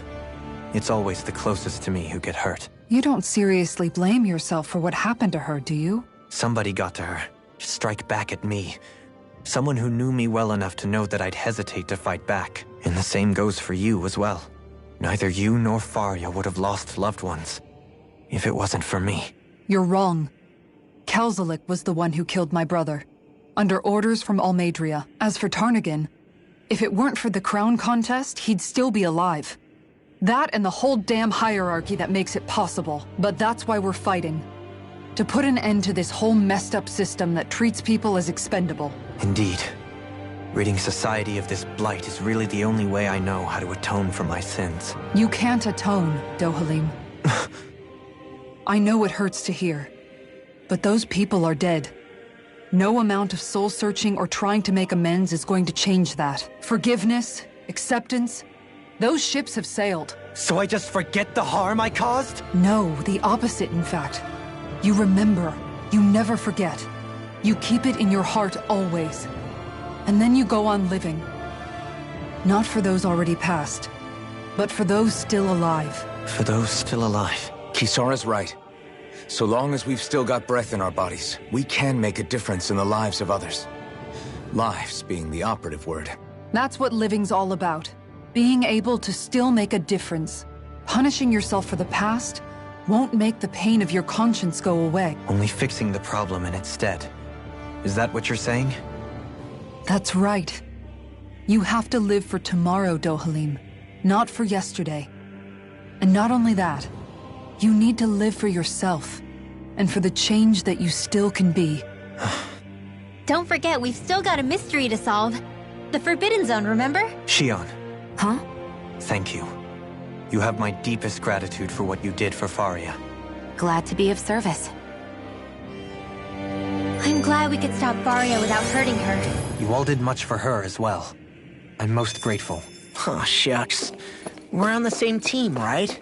it's always the closest to me who get hurt. You don't seriously blame yourself for what happened to her, do you? Somebody got to her, to strike back at me. Someone who knew me well enough to know that I'd hesitate to fight back. And the same goes for you as well. Neither you nor Faria would have lost loved ones if it wasn't for me. You're wrong. Kelzelik was the one who killed my brother, under orders from Almadria. As for Tarnigan, if it weren't for the crown contest, he'd still be alive. That and the whole damn hierarchy that makes it possible. But that's why we're fighting. To put an end to this whole messed up system that treats people as expendable. Indeed. Ridding society of this blight is really the only way I know how to atone for my sins. You can't atone, Dohalim. I know it hurts to hear, but those people are dead. No amount of soul-searching or trying to make amends is going to change that. Forgiveness, acceptance, those ships have sailed. So I just forget the harm I caused? No, the opposite, in fact. You remember. You never forget. You keep it in your heart always. And then you go on living. Not for those already passed, but for those still alive. For those still alive. Kisara's right. So long as we've still got breath in our bodies, we can make a difference in the lives of others. Lives being the operative word. That's what living's all about. Being able to still make a difference. Punishing yourself for the past won't make the pain of your conscience go away. Only fixing the problem in its stead. Is that what you're saying? That's right. You have to live for tomorrow, Dohalim, not for yesterday. And not only that, you need to live for yourself, and for the change that you still can be. Don't forget, we've still got a mystery to solve. The Forbidden Zone, remember? Shion. Huh? Thank you. You have my deepest gratitude for what you did for Faria. Glad to be of service. I'm glad we could stop Faria without hurting her. You all did much for her as well. I'm most grateful. Oh, shucks. We're on the same team, right?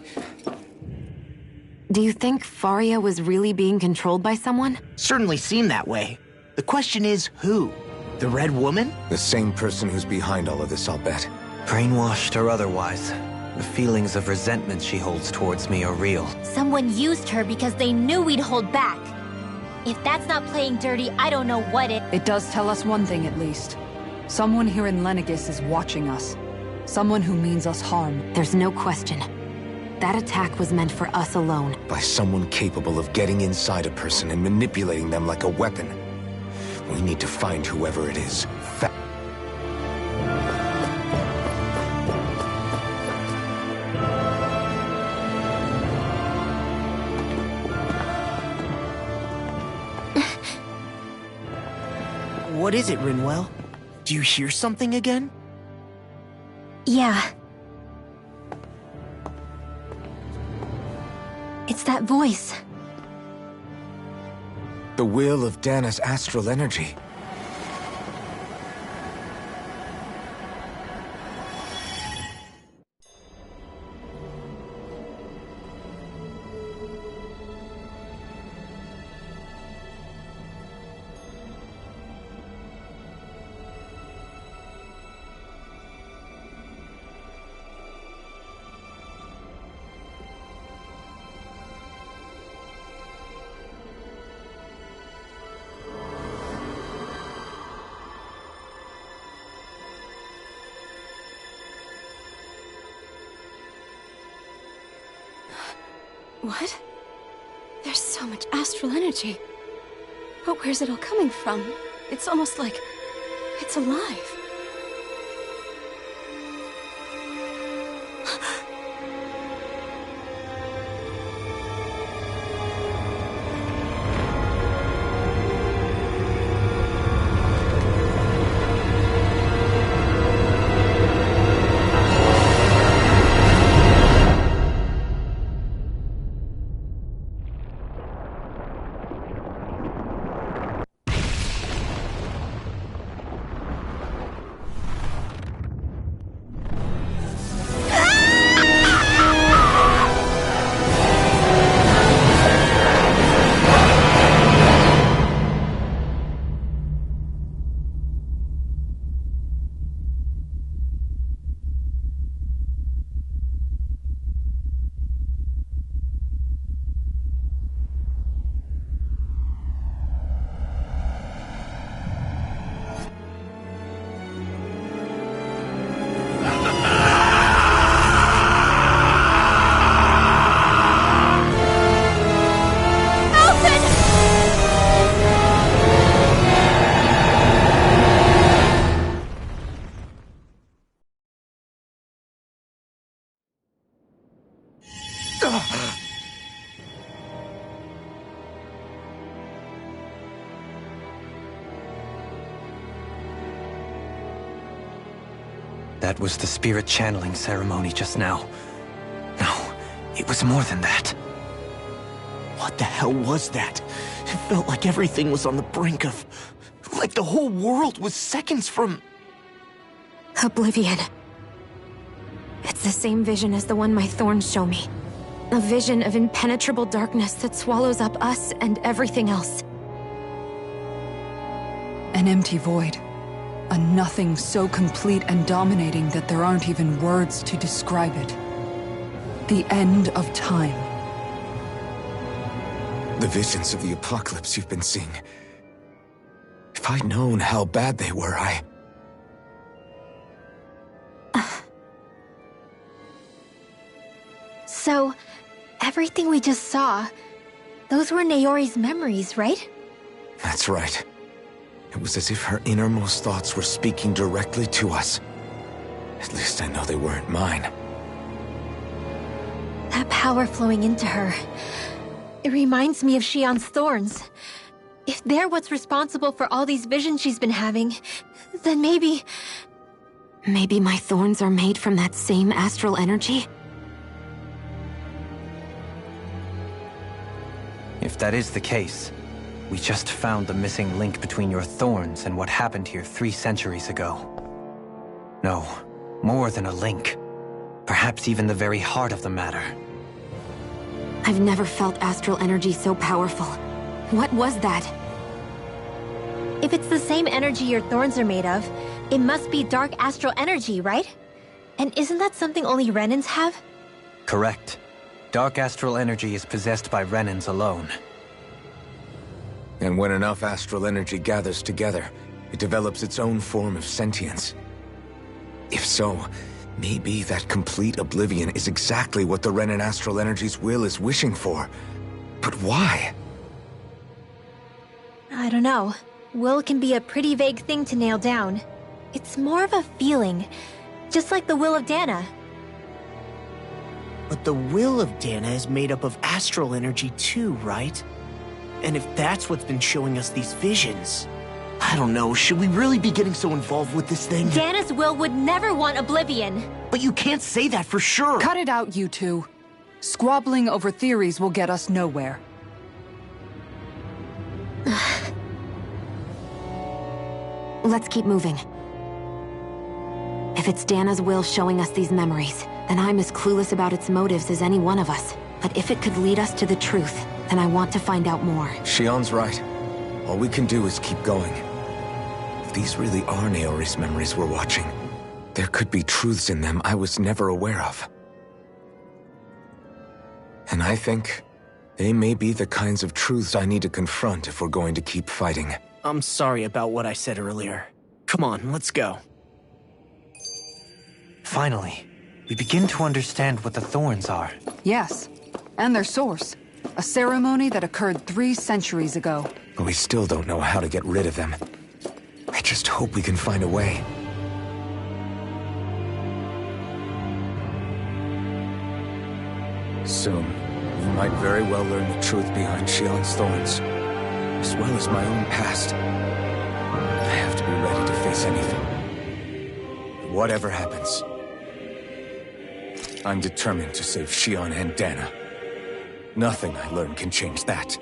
Do you think Faria was really being controlled by someone? Certainly seemed that way. The question is, who? The Red Woman? The same person who's behind all of this, I'll bet. Brainwashed or otherwise, the feelings of resentment she holds towards me are real. Someone used her because they knew we'd hold back. If that's not playing dirty, I don't know what it... It does tell us one thing at least. Someone here in Lenegis is watching us. Someone who means us harm. There's no question. That attack was meant for us alone. By someone capable of getting inside a person and manipulating them like a weapon. We need to find whoever it is. What is it, Rinwell? Do you hear something again? Yeah. It's that voice. The will of Dana's astral energy. What? There's so much astral energy. But where's it all coming from? It's almost like it's alive. That was the spirit channeling ceremony just now. No, it was more than that. What the hell was that? It felt like everything was on the brink of... like the whole world was seconds from... Oblivion. It's the same vision as the one my thorns show me. A vision of impenetrable darkness that swallows up us and everything else. An empty void. A nothing so complete and dominating that there aren't even words to describe it. The end of time. The visions of the apocalypse you've been seeing. If I'd known how bad they were, So, everything we just saw, those were Naori's memories, right? That's right. It was as if her innermost thoughts were speaking directly to us. At least I know they weren't mine. That power flowing into her, it reminds me of Xion's thorns. If they're what's responsible for all these visions she's been having, then maybe... Maybe my thorns are made from that same astral energy? If that is the case, we just found the missing link between your thorns and what happened here 3 centuries ago. No, more than a link. Perhaps even the very heart of the matter. I've never felt astral energy so powerful. What was that? If it's the same energy your thorns are made of, it must be dark astral energy, right? And isn't that something only Renans have? Correct. Dark astral energy is possessed by Renans alone. And when enough astral energy gathers together, it develops its own form of sentience. If so, maybe that complete oblivion is exactly what the Renan astral energy's will is wishing for. But why? I don't know. Will can be a pretty vague thing to nail down. It's more of a feeling, just like the will of Dana. But the will of Dana is made up of astral energy too, right? And if that's what's been showing us these visions... I don't know, should we really be getting so involved with this thing? Dana's will would never want oblivion. But you can't say that for sure! Cut it out, you two. Squabbling over theories will get us nowhere. Let's keep moving. If it's Dana's will showing us these memories, then I'm as clueless about its motives as any one of us. But if it could lead us to the truth, then I want to find out more. Xion's right. All we can do is keep going. If these really are Naori's memories we're watching, there could be truths in them I was never aware of. And I think they may be the kinds of truths I need to confront if we're going to keep fighting. I'm sorry about what I said earlier. Come on, let's go. Finally, we begin to understand what the thorns are. Yes, and their source. A ceremony that occurred 3 centuries ago. But we still don't know how to get rid of them. I just hope we can find a way. Soon, we might very well learn the truth behind Xion's thorns, as well as my own past. I have to be ready to face anything. Whatever happens, I'm determined to save Xion and Dana. Nothing I learn can change that.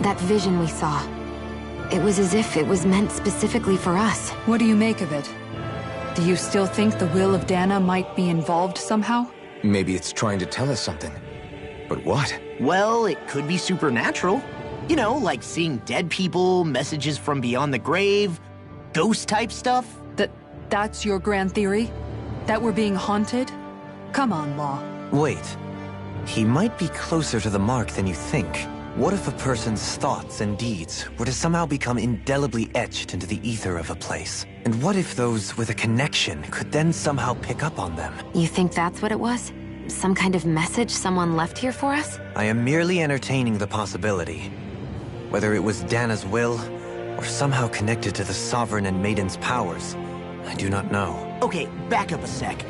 That vision we saw. It was as if it was meant specifically for us. What do you make of it? Do you still think the will of Dana might be involved somehow? Maybe it's trying to tell us something. But what? Well, it could be supernatural. You know, like seeing dead people, messages from beyond the grave, ghost-type stuff. That's your grand theory? That we're being haunted? Come on, Law. Wait. He might be closer to the mark than you think. What if a person's thoughts and deeds were to somehow become indelibly etched into the ether of a place? And what if those with a connection could then somehow pick up on them? You think that's what it was? Some kind of message someone left here for us? I am merely entertaining the possibility. Whether it was Dana's will, or somehow connected to the Sovereign and Maiden's powers, I do not know. Okay, back up a sec.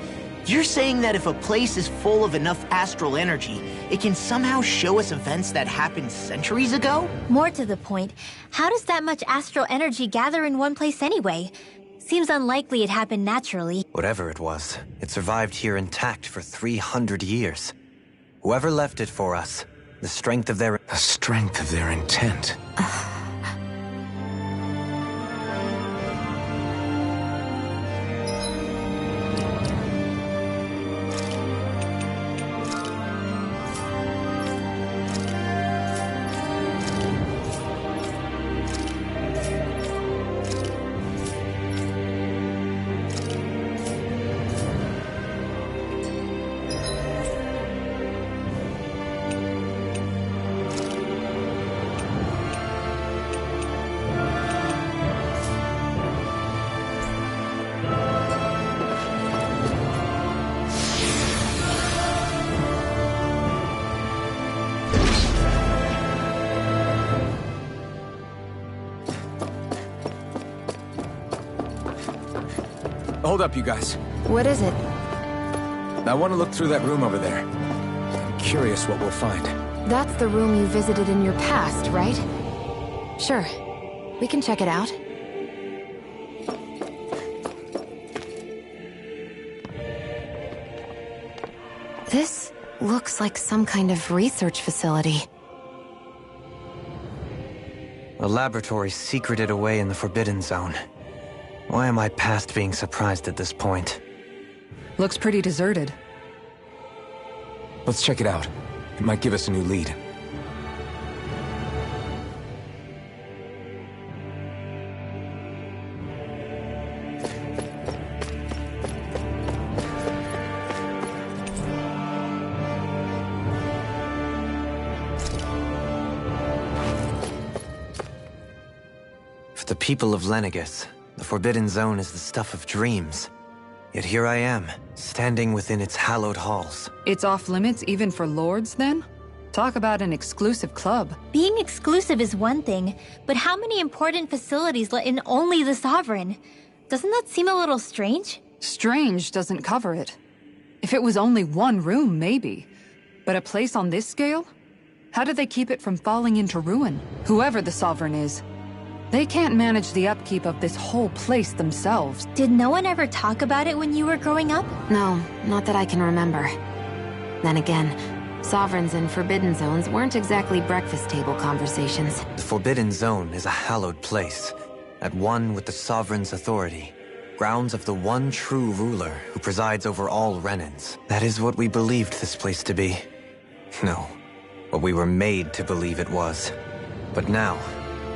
You're saying that if a place is full of enough astral energy, it can somehow show us events that happened centuries ago? More to the point, how does that much astral energy gather in one place anyway? Seems unlikely it happened naturally. Whatever it was, it survived here intact for 300 years. Whoever left it for us, the strength of their intent. Hold up, you guys. What is it? I want to look through that room over there. I'm curious what we'll find. That's the room you visited in your past, right? Sure. We can check it out. This looks like some kind of research facility. A laboratory secreted away in the Forbidden Zone. Why am I past being surprised at this point? Looks pretty deserted. Let's check it out. It might give us a new lead. For the people of Lenegus, the Forbidden Zone is the stuff of dreams. Yet here I am, standing within its hallowed halls. It's off limits even for lords, then? Talk about an exclusive club. Being exclusive is one thing, but how many important facilities let in only the Sovereign? Doesn't that seem a little strange? Strange doesn't cover it. If it was only one room, maybe. But a place on this scale? How did they keep it from falling into ruin? Whoever the Sovereign is. They can't manage the upkeep of this whole place themselves. Did no one ever talk about it when you were growing up? No, not that I can remember. Then again, Sovereigns and Forbidden Zones weren't exactly breakfast table conversations. The Forbidden Zone is a hallowed place, at one with the Sovereign's authority. Grounds of the one true ruler who presides over all Renans. That is what we believed this place to be. No, what we were made to believe it was. But now,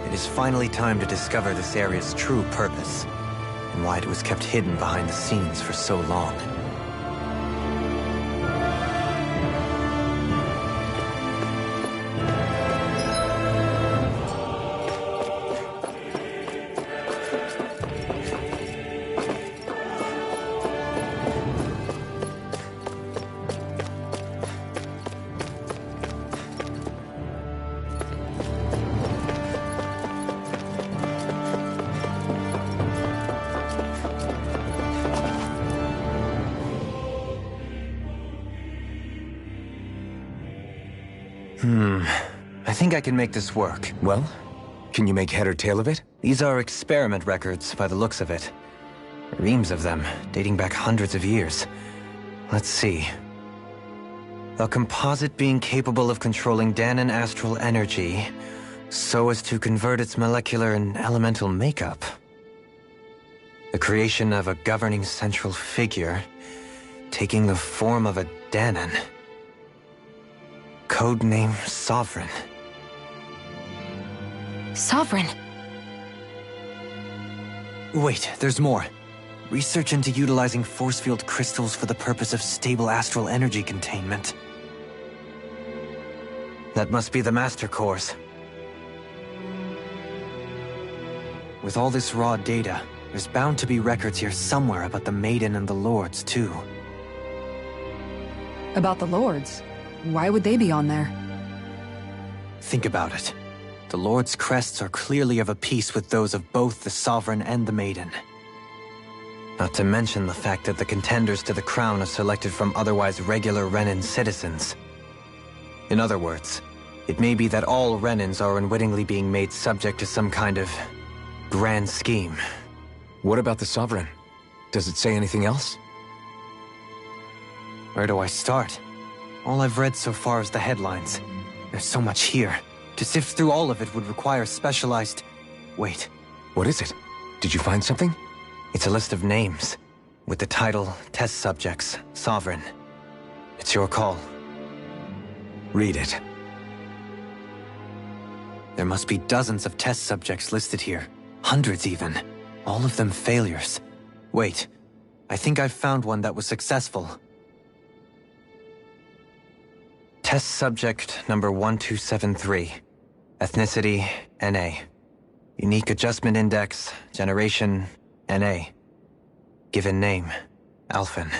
it is finally time to discover this area's true purpose, and why it was kept hidden behind the scenes for so long. I think I can make this work. Well, can you make head or tail of it? These are experiment records, by the looks of it. Reams of them, dating back hundreds of years. Let's see. A composite being capable of controlling Danan astral energy, so as to convert its molecular and elemental makeup. The creation of a governing central figure, taking the form of a Danan. Codename Sovereign. Sovereign? Wait, there's more. Research into utilizing force field crystals for the purpose of stable astral energy containment. That must be the Master Course. With all this raw data, there's bound to be records here somewhere about the Maiden and the Lords, too. About the Lords? Why would they be on there? Think about it. The Lord's crests are clearly of a piece with those of both the Sovereign and the Maiden. Not to mention the fact that the contenders to the crown are selected from otherwise regular Renan citizens. In other words, it may be that all Renans are unwittingly being made subject to some kind of grand scheme. What about the Sovereign? Does it say anything else? Where do I start? All I've read so far is the headlines. There's so much here. To sift through all of it would require specialized... Wait. What is it? Did you find something? It's a list of names, with the title, Test Subjects, Sovereign. It's your call. Read it. There must be dozens of test subjects listed here. Hundreds even. All of them failures. Wait, I think I've found one that was successful. Test subject number 1273. Ethnicity, NA. Unique adjustment index, generation, NA. Given name, Alphen.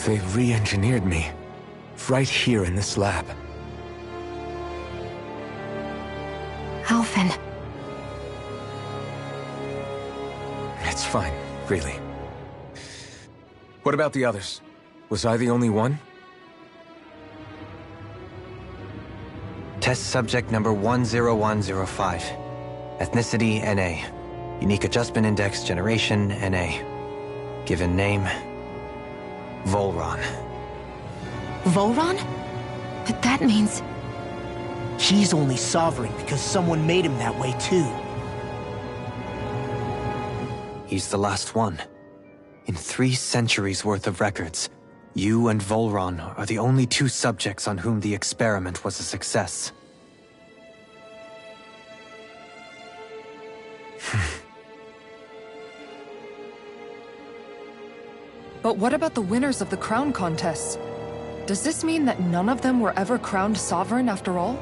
They've re-engineered me. Right here in this lab. Alphen. It's fine, really. What about the others? Was I the only one? Test subject number 10105. Ethnicity, NA. Unique adjustment index, generation, NA. Given name, Volron. Volron? But that means... He's only sovereign because someone made him that way too. He's the last one. In 3 centuries worth of records, you and Volron are the only 2 subjects on whom the experiment was a success. But what about the winners of the crown contests? Does this mean that none of them were ever crowned sovereign after all?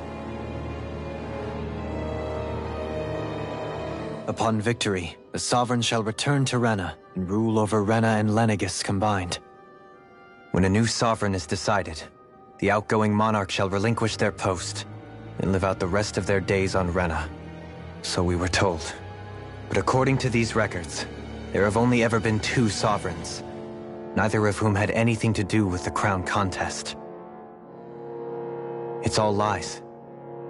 Upon victory, the sovereign shall return to Rena and rule over Rena and Lenegis combined. When a new sovereign is decided, the outgoing monarch shall relinquish their post and live out the rest of their days on Rena. So we were told. But according to these records, there have only ever been 2 sovereigns, neither of whom had anything to do with the crown contest. It's all lies,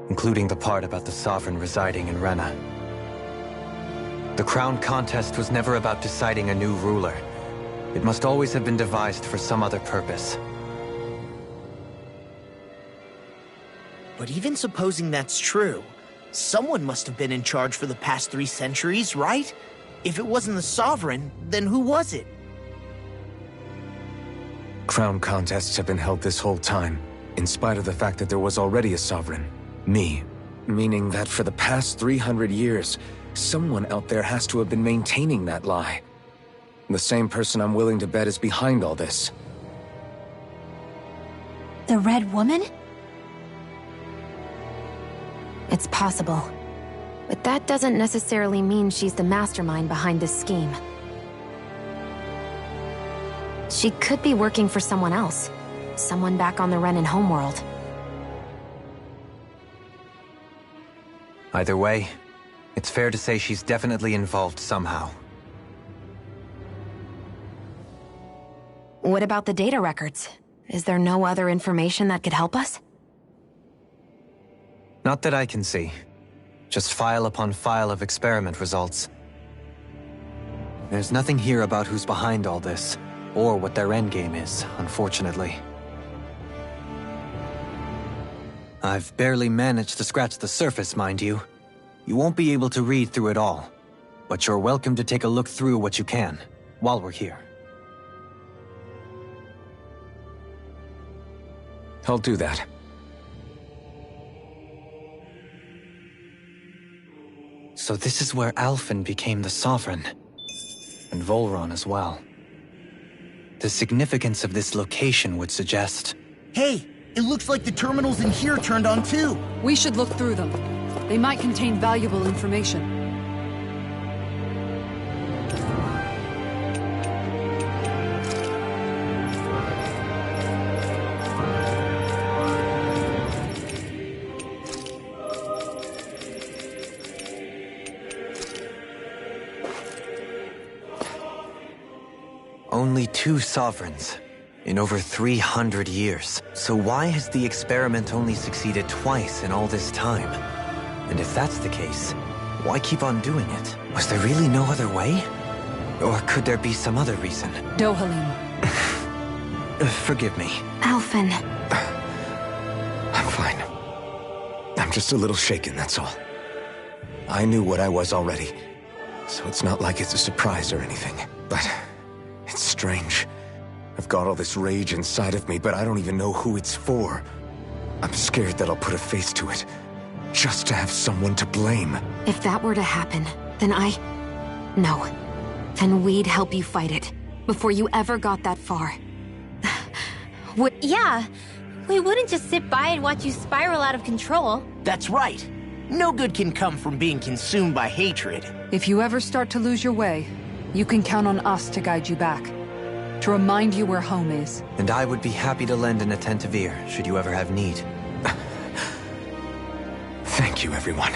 including the part about the sovereign residing in Rena. The crown contest was never about deciding a new ruler. It must always have been devised for some other purpose. But even supposing that's true, someone must have been in charge for the past 3 centuries, right? If it wasn't the Sovereign, then who was it? Crown contests have been held this whole time, in spite of the fact that there was already a sovereign. Me. Meaning that for the past 300 years, someone out there has to have been maintaining that lie. The same person I'm willing to bet is behind all this. The Red Woman? It's possible. But that doesn't necessarily mean she's the mastermind behind this scheme. She could be working for someone else. Someone back on the Renan homeworld. Either way, it's fair to say she's definitely involved somehow. What about the data records? Is there no other information that could help us? Not that I can see. Just file upon file of experiment results. There's nothing here about who's behind all this, or what their endgame is, unfortunately. I've barely managed to scratch the surface, mind you. You won't be able to read through it all, but you're welcome to take a look through what you can, while we're here. I'll do that. So this is where Alphen became the Sovereign, and Volron as well. The significance of this location would suggest... Hey, it looks like the terminals in here turned on too. We should look through them. They might contain valuable information. Only 2 sovereigns in over 300 years. So why has the experiment only succeeded twice in all this time? And if that's the case, why keep on doing it? Was there really no other way? Or could there be some other reason? Dohalim. Forgive me. Alphen. I'm fine. I'm just a little shaken, that's all. I knew what I was already, so it's not like it's a surprise or anything. But it's strange. I've got all this rage inside of me, but I don't even know who it's for. I'm scared that I'll put a face to it, just to have someone to blame. If that were to happen, then No. Then we'd help you fight it, before you ever got that far. Yeah, we wouldn't just sit by and watch you spiral out of control. That's right. No good can come from being consumed by hatred. If you ever start to lose your way, you can count on us to guide you back. To remind you where home is. And I would be happy to lend an attentive ear, should you ever have need. Thank you, everyone.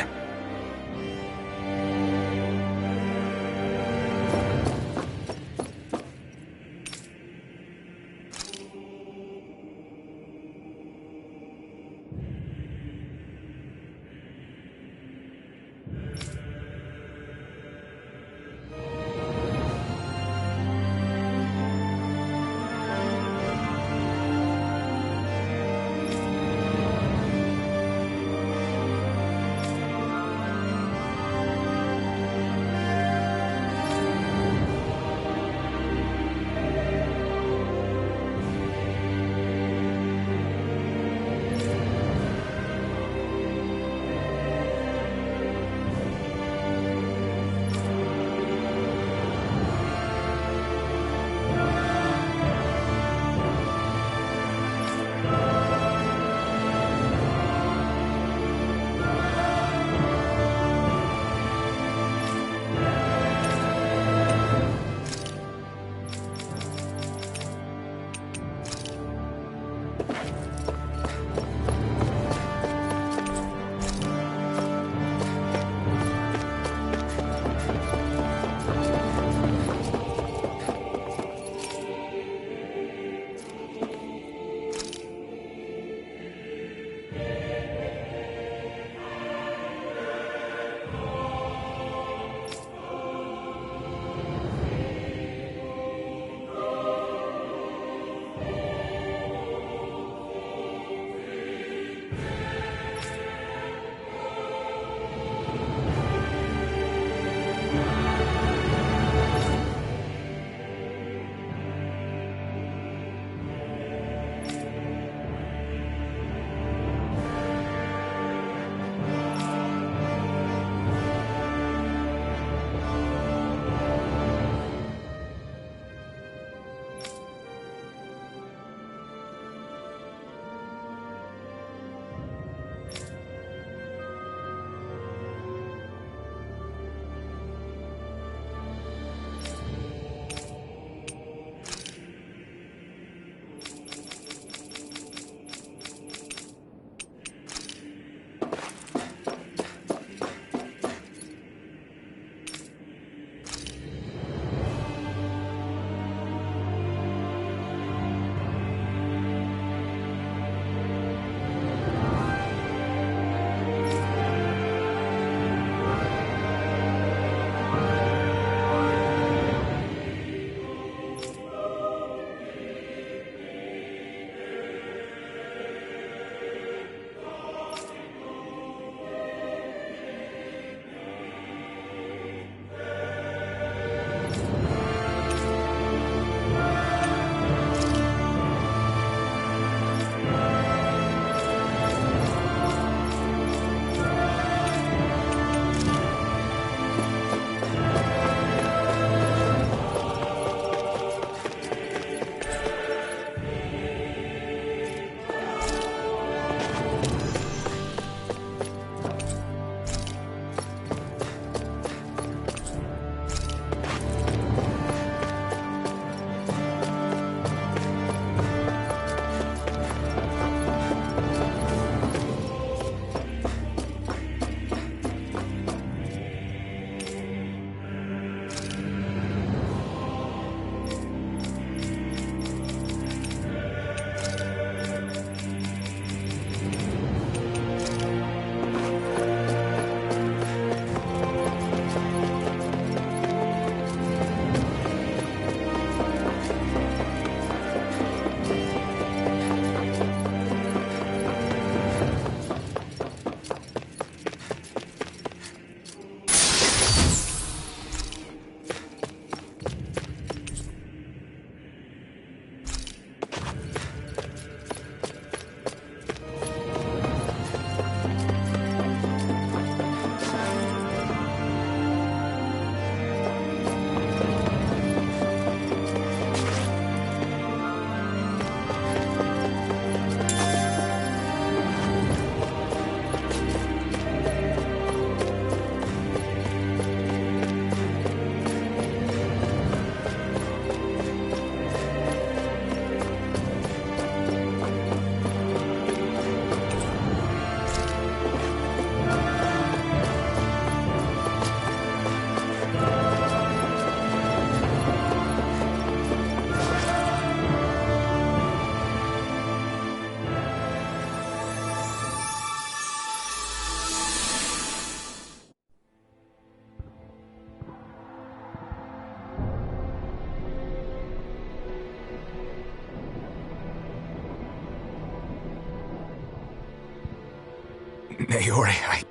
Naori,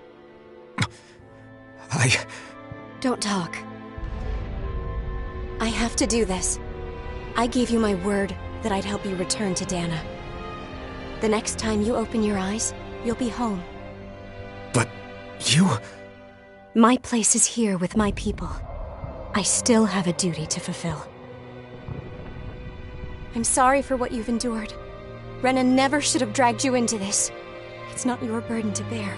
Don't talk. I have to do this. I gave you my word that I'd help you return to Dana. The next time you open your eyes, you'll be home. But you... My place is here with my people. I still have a duty to fulfill. I'm sorry for what you've endured. Renan never should have dragged you into this. It's not your burden to bear.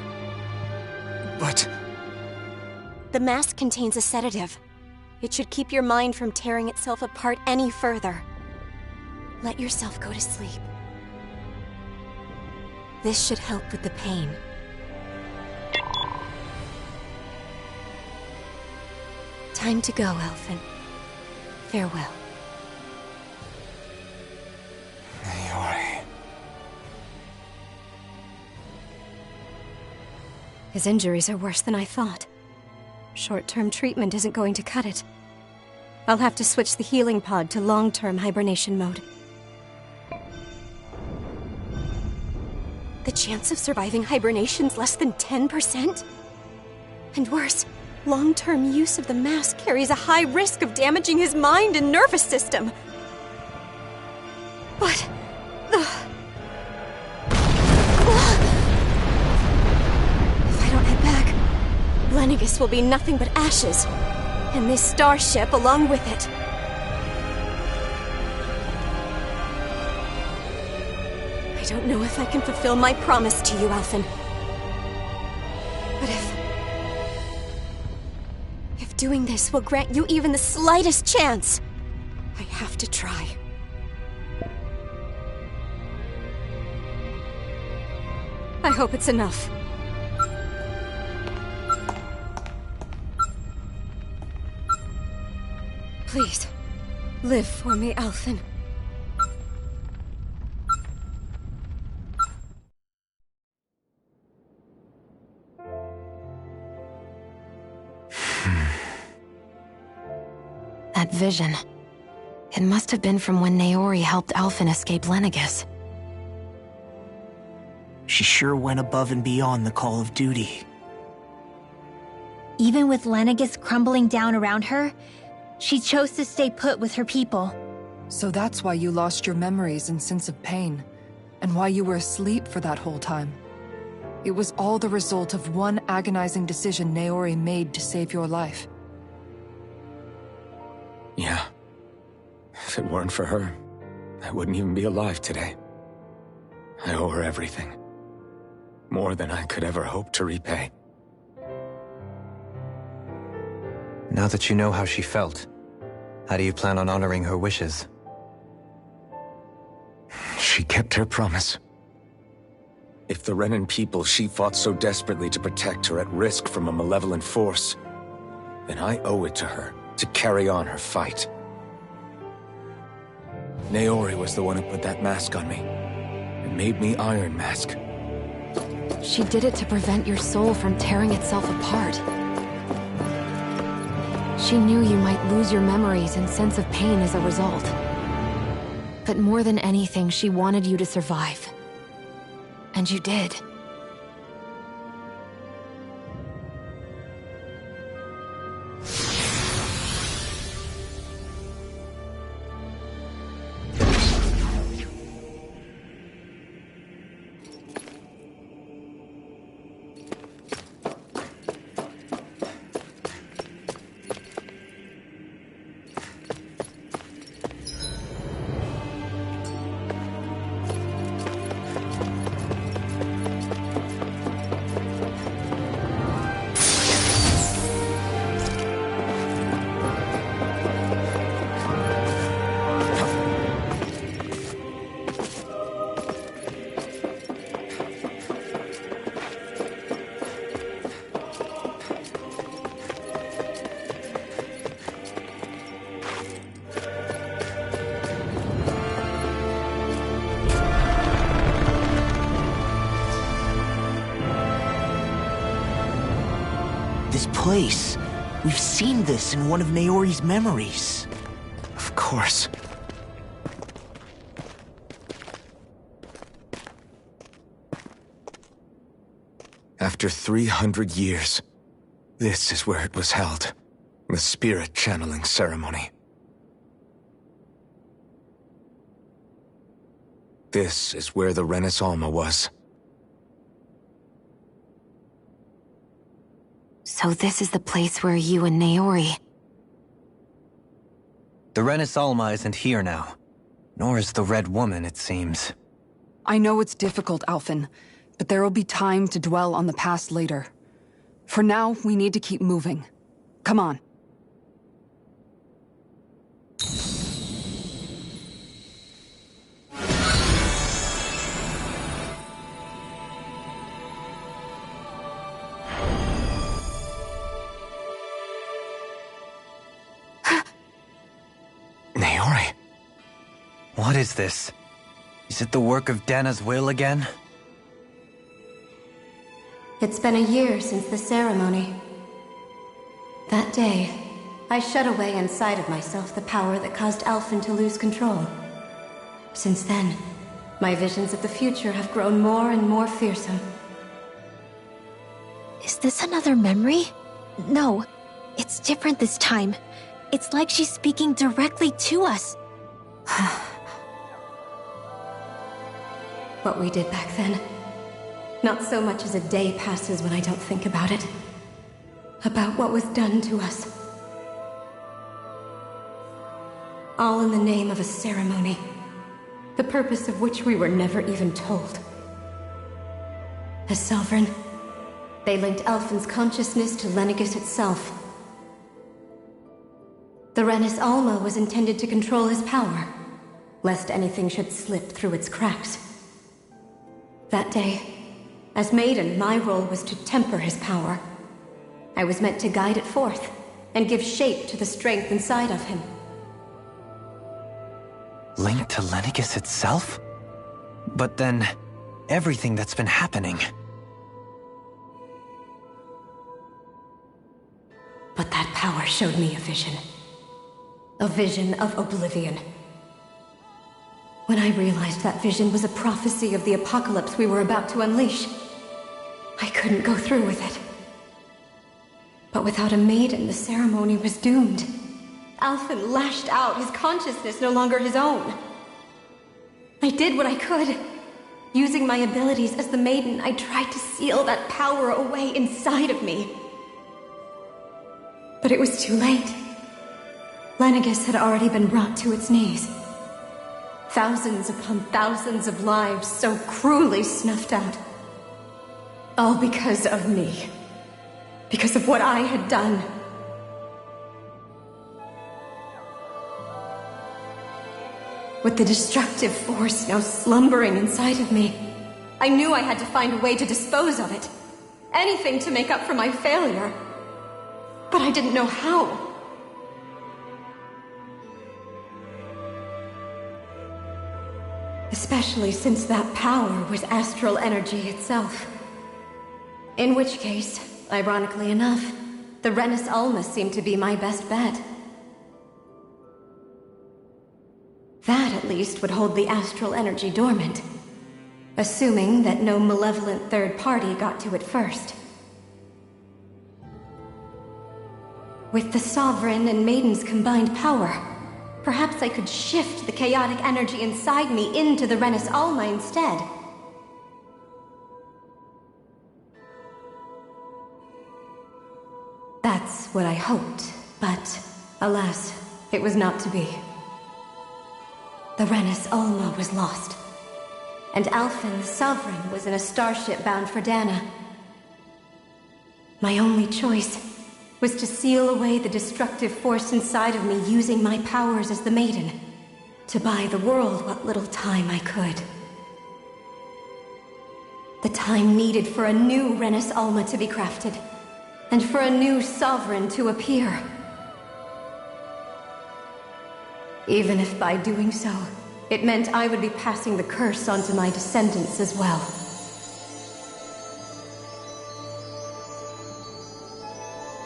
But... The mask contains a sedative. It should keep your mind from tearing itself apart any further. Let yourself go to sleep. This should help with the pain. Time to go, Elfin. Farewell. Naori... His injuries are worse than I thought. Short-term treatment isn't going to cut it. I'll have to switch the healing pod to long-term hibernation mode. The chance of surviving hibernation's less than 10%? And worse, long-term use of the mask carries a high risk of damaging his mind and nervous system. But... If I don't head back, Lennigus will be nothing but ashes, and this starship along with it. I don't know if I can fulfill my promise to you, Alphen. But if doing this will grant you even the slightest chance, I have to try. I hope it's enough. Please, live for me, Alphen. That vision. It must have been from when Naori helped Alphen escape Lennigus. She sure went above and beyond the call of duty. Even with Lennigus crumbling down around her, she chose to stay put with her people. So that's why you lost your memories and sense of pain, and why you were asleep for that whole time. It was all the result of one agonizing decision Naori made to save your life. Yeah. If it weren't for her, I wouldn't even be alive today. I owe her everything. More than I could ever hope to repay. Now that you know how she felt, how do you plan on honoring her wishes? She kept her promise. If the Renan people she fought so desperately to protect are at risk from a malevolent force, then I owe it to her to carry on her fight. Naori was the one who put that mask on me, and made me Iron Mask. She did it to prevent your soul from tearing itself apart. She knew you might lose your memories and sense of pain as a result. But more than anything, she wanted you to survive. And you did. This place. We've seen this in one of Naori's memories. Of course. After 300 years, this is where it was held. The spirit channeling ceremony. This is where the Renis Alma was. So this is the place where you and Naori... The Renis Alma isn't here now. Nor is the Red Woman, it seems. I know it's difficult, Alphen, but there will be time to dwell on the past later. For now, we need to keep moving. Come on. Naori? What is this? Is it the work of Dana's will again? It's been a year since the ceremony. That day, I shut away inside of myself the power that caused Alphen to lose control. Since then, my visions of the future have grown more and more fearsome. Is this another memory? No, it's different this time. It's like she's speaking directly to us. What we did back then. Not so much as a day passes when I don't think about it. About what was done to us. All in the name of a ceremony. The purpose of which we were never even told. As Sovereign, they linked Alphen's consciousness to Lenegis itself. The Renis Alma was intended to control his power, lest anything should slip through its cracks. That day, as Maiden, my role was to temper his power. I was meant to guide it forth, and give shape to the strength inside of him. Linked to Lenegis itself? But then, everything that's been happening... But that power showed me a vision. A vision of oblivion. When I realized that vision was a prophecy of the apocalypse we were about to unleash, I couldn't go through with it. But without a maiden, the ceremony was doomed. Alphen lashed out, his consciousness no longer his own. I did what I could. Using my abilities as the maiden, I tried to seal that power away inside of me. But it was too late. Lenegis had already been brought to its knees. Thousands upon thousands of lives so cruelly snuffed out. All because of me. Because of what I had done. With the destructive force now slumbering inside of me, I knew I had to find a way to dispose of it. Anything to make up for my failure. But I didn't know how. Especially since that power was astral energy itself. In which case, ironically enough, the Renis Alma seemed to be my best bet. That, at least, would hold the astral energy dormant. Assuming that no malevolent third party got to it first. With the Sovereign and Maiden's combined power, perhaps I could shift the chaotic energy inside me into the Renis Alma instead. That's what I hoped, but alas, it was not to be. The Renis Alma was lost, and Alphen, the Sovereign, was in a starship bound for Dana. My only choice was to seal away the destructive force inside of me using my powers as the Maiden, to buy the world what little time I could. The time needed for a new Renis Alma to be crafted, and for a new Sovereign to appear. Even if by doing so, it meant I would be passing the curse onto my descendants as well.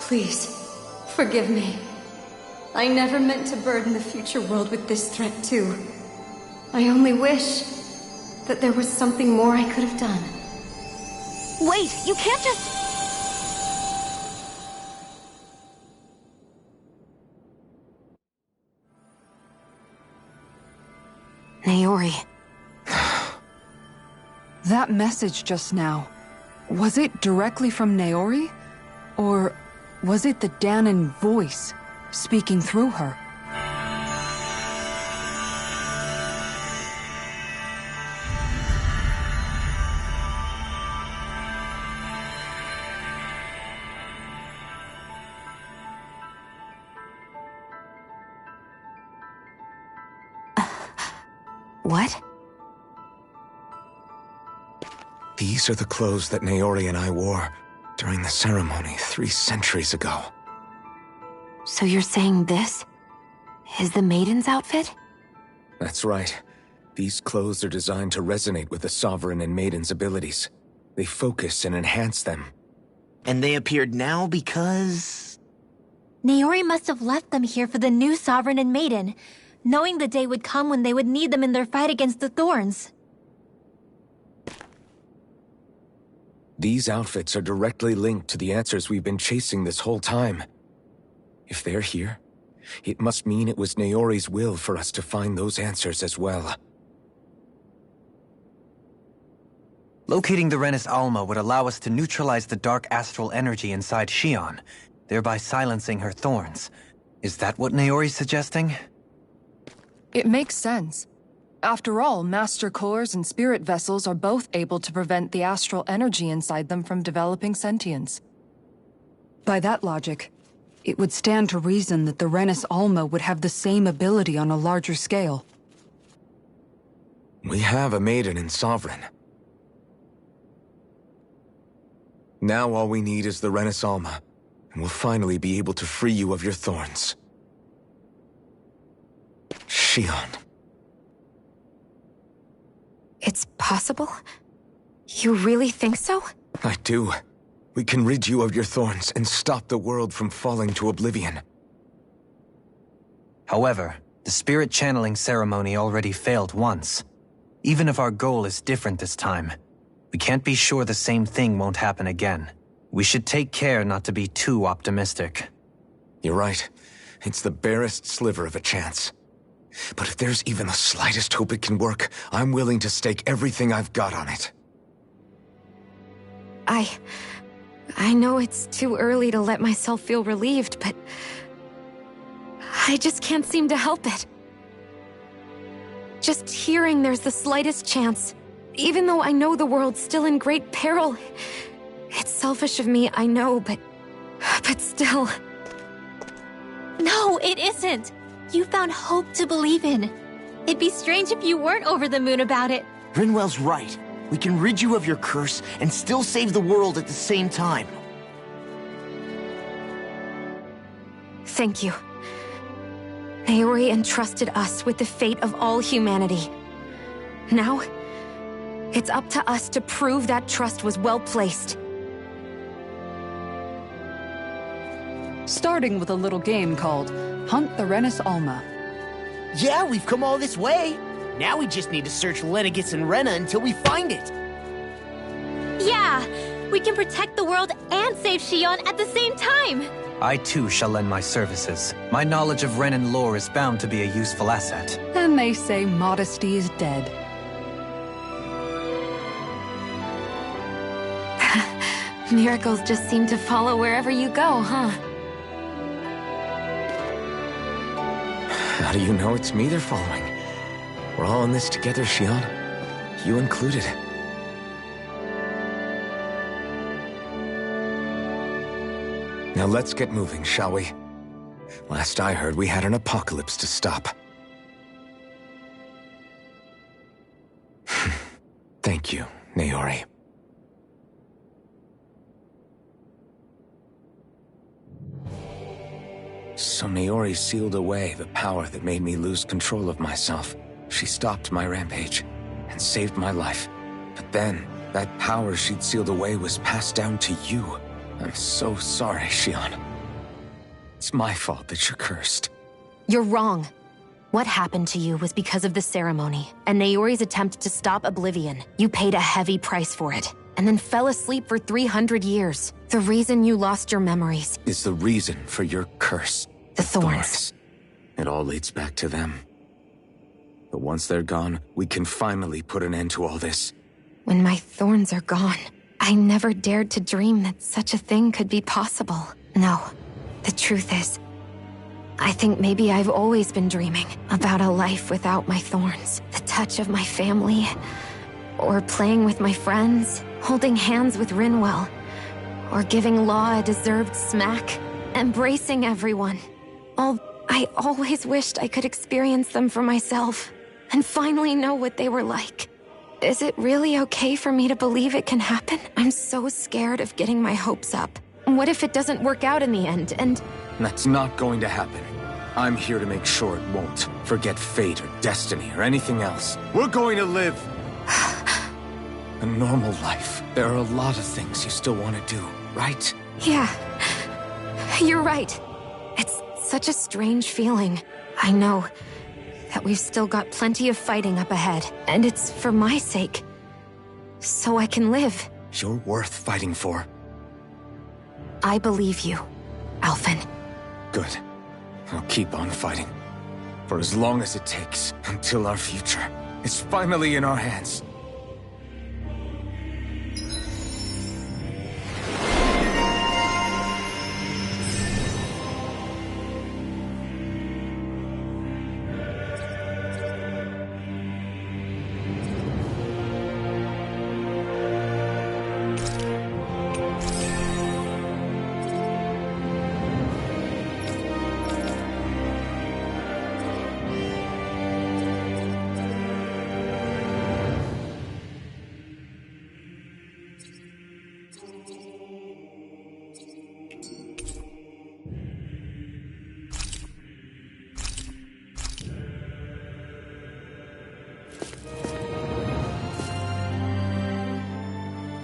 Please, forgive me. I never meant to burden the future world with this threat too. I only wish that there was something more I could have done. Wait, you can't just... Naori. That message just now, was it directly from Naori? Or was it the Danon voice speaking through her? What? These are the clothes that Naori and I wore during the ceremony 3 centuries ago. So you're saying this is the Maiden's outfit? That's right. These clothes are designed to resonate with the Sovereign and Maiden's abilities. They focus and enhance them. And they appeared now because... Naori must have left them here for the new Sovereign and Maiden, knowing the day would come when they would need them in their fight against the Thorns. These outfits are directly linked to the answers we've been chasing this whole time. If they're here, it must mean it was Naori's will for us to find those answers as well. Locating the Renis Alma would allow us to neutralize the dark astral energy inside Shion, thereby silencing her thorns. Is that what Naori's suggesting? It makes sense. After all, Master Cores and Spirit Vessels are both able to prevent the astral energy inside them from developing sentience. By that logic, it would stand to reason that the Renis Alma would have the same ability on a larger scale. We have a Maiden and Sovereign. Now all we need is the Renis Alma, and we'll finally be able to free you of your thorns. Shion. It's possible? You really think so? I do. We can rid you of your thorns and stop the world from falling to oblivion. However, the spirit channeling ceremony already failed once. Even if our goal is different this time, we can't be sure the same thing won't happen again. We should take care not to be too optimistic. You're right. It's the barest sliver of a chance. But if there's even the slightest hope it can work, I'm willing to stake everything I've got on it. I know it's too early to let myself feel relieved, but I just can't seem to help it. Just hearing there's the slightest chance, even though I know the world's still in great peril. It's selfish of me, I know, but still. No, it isn't. You found hope to believe in. It'd be strange if you weren't over the moon about it. Rinwell's right. We can rid you of your curse and still save the world at the same time. Thank you. Naori entrusted us with the fate of all humanity. Now, it's up to us to prove that trust was well placed. Starting with a little game called Hunt the Renis Alma. Yeah, we've come all this way. Now we just need to search Lenegis and Rena until we find it. Yeah, we can protect the world and save Shion at the same time. I too shall lend my services. My knowledge of Renan lore is bound to be a useful asset. And they say modesty is dead. Miracles just seem to follow wherever you go, huh? How do you know it's me they're following? We're all in this together, Shion. You included. Now let's get moving, shall we? Last I heard, we had an apocalypse to stop. Thank you, Naori. So Naori sealed away the power that made me lose control of myself. She stopped my rampage and saved my life. But then, that power she'd sealed away was passed down to you. I'm so sorry, Shion. It's my fault that you're cursed. You're wrong. What happened to you was because of the ceremony, and Naori's attempt to stop Oblivion. You paid a heavy price for it. and then fell asleep for 300 years. The reason you lost your memories. Is the reason for your curse. The thorns. It all leads back to them. But once they're gone, we can finally put an end to all this. When my thorns are gone, I never dared to dream that such a thing could be possible. No, the truth is, I think maybe I've always been dreaming about a life without my thorns. The touch of my family, or playing with my friends, holding hands with Rinwell, or giving Law a deserved smack, embracing everyone. I always wished I could experience them for myself, and finally know what they were like. Is it really okay for me to believe it can happen? I'm so scared of getting my hopes up. What if it doesn't work out in the end, and... That's not going to happen. I'm here to make sure it won't. Forget fate or destiny or anything else. We're going to live a normal life. There are a lot of things you still want to do, right? Yeah, you're right. It's such a strange feeling. I know that we've still got plenty of fighting up ahead, and it's for my sake, so I can live. You're worth fighting for. I believe you, Alphen. Good. I'll keep on fighting. For as long as it takes, until our future is finally in our hands.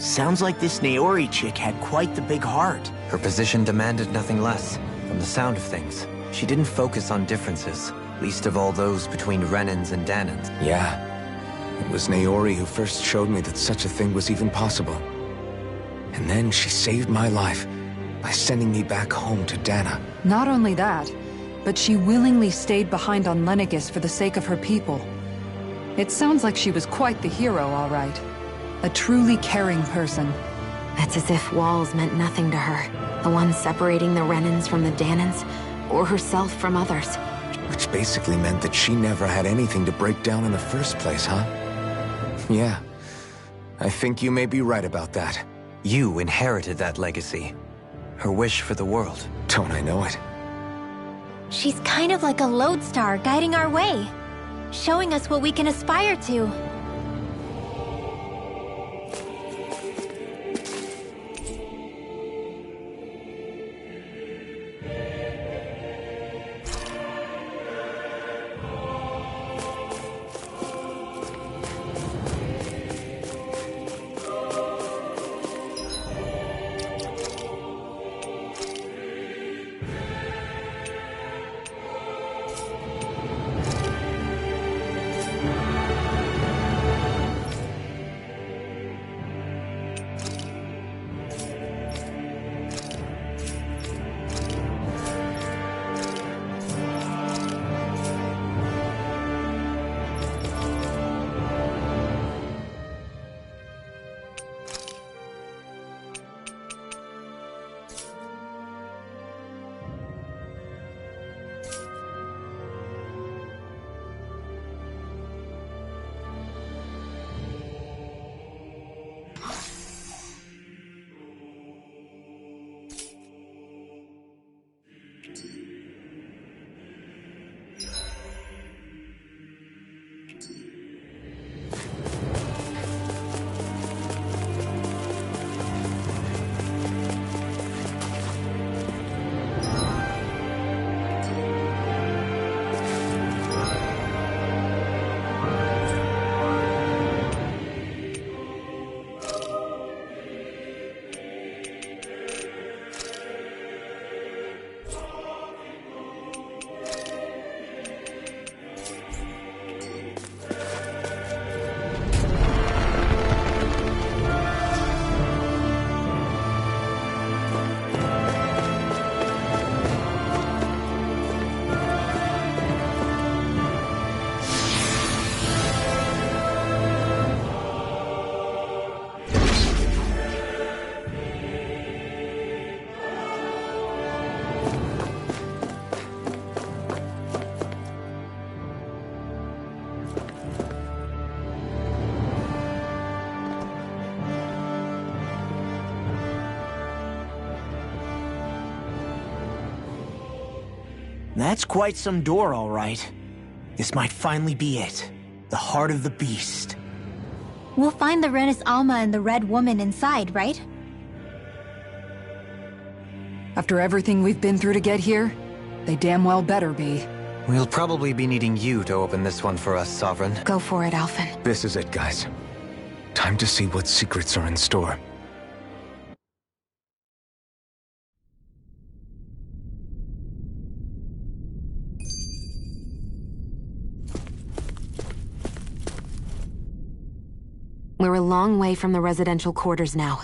Sounds like this Naori chick had quite the big heart. Her position demanded nothing less. From the sound of things, she didn't focus on differences, least of all those between Renans and Danans. Yeah. It was Naori who first showed me that such a thing was even possible. And then she saved my life by sending me back home to Dana. Not only that, but she willingly stayed behind on Lenegis for the sake of her people. It sounds like she was quite the hero, all right. A truly caring person. It's as if walls meant nothing to her. The one separating the Renans from the Danans, or herself from others. Which basically meant that she never had anything to break down in the first place, huh? Yeah. I think you may be right about that. You inherited that legacy. Her wish for the world. Don't I know it? She's kind of like a lodestar guiding our way, showing us what we can aspire to. That's quite some door, all right. This might finally be it. The heart of the beast. We'll find the Renis Alma and the Red Woman inside, right? After everything we've been through to get here, they damn well better be. We'll probably be needing you to open this one for us, Sovereign. Go for it, Alphen. This is it, guys. Time to see what secrets are in store. We're a long way from the residential quarters now.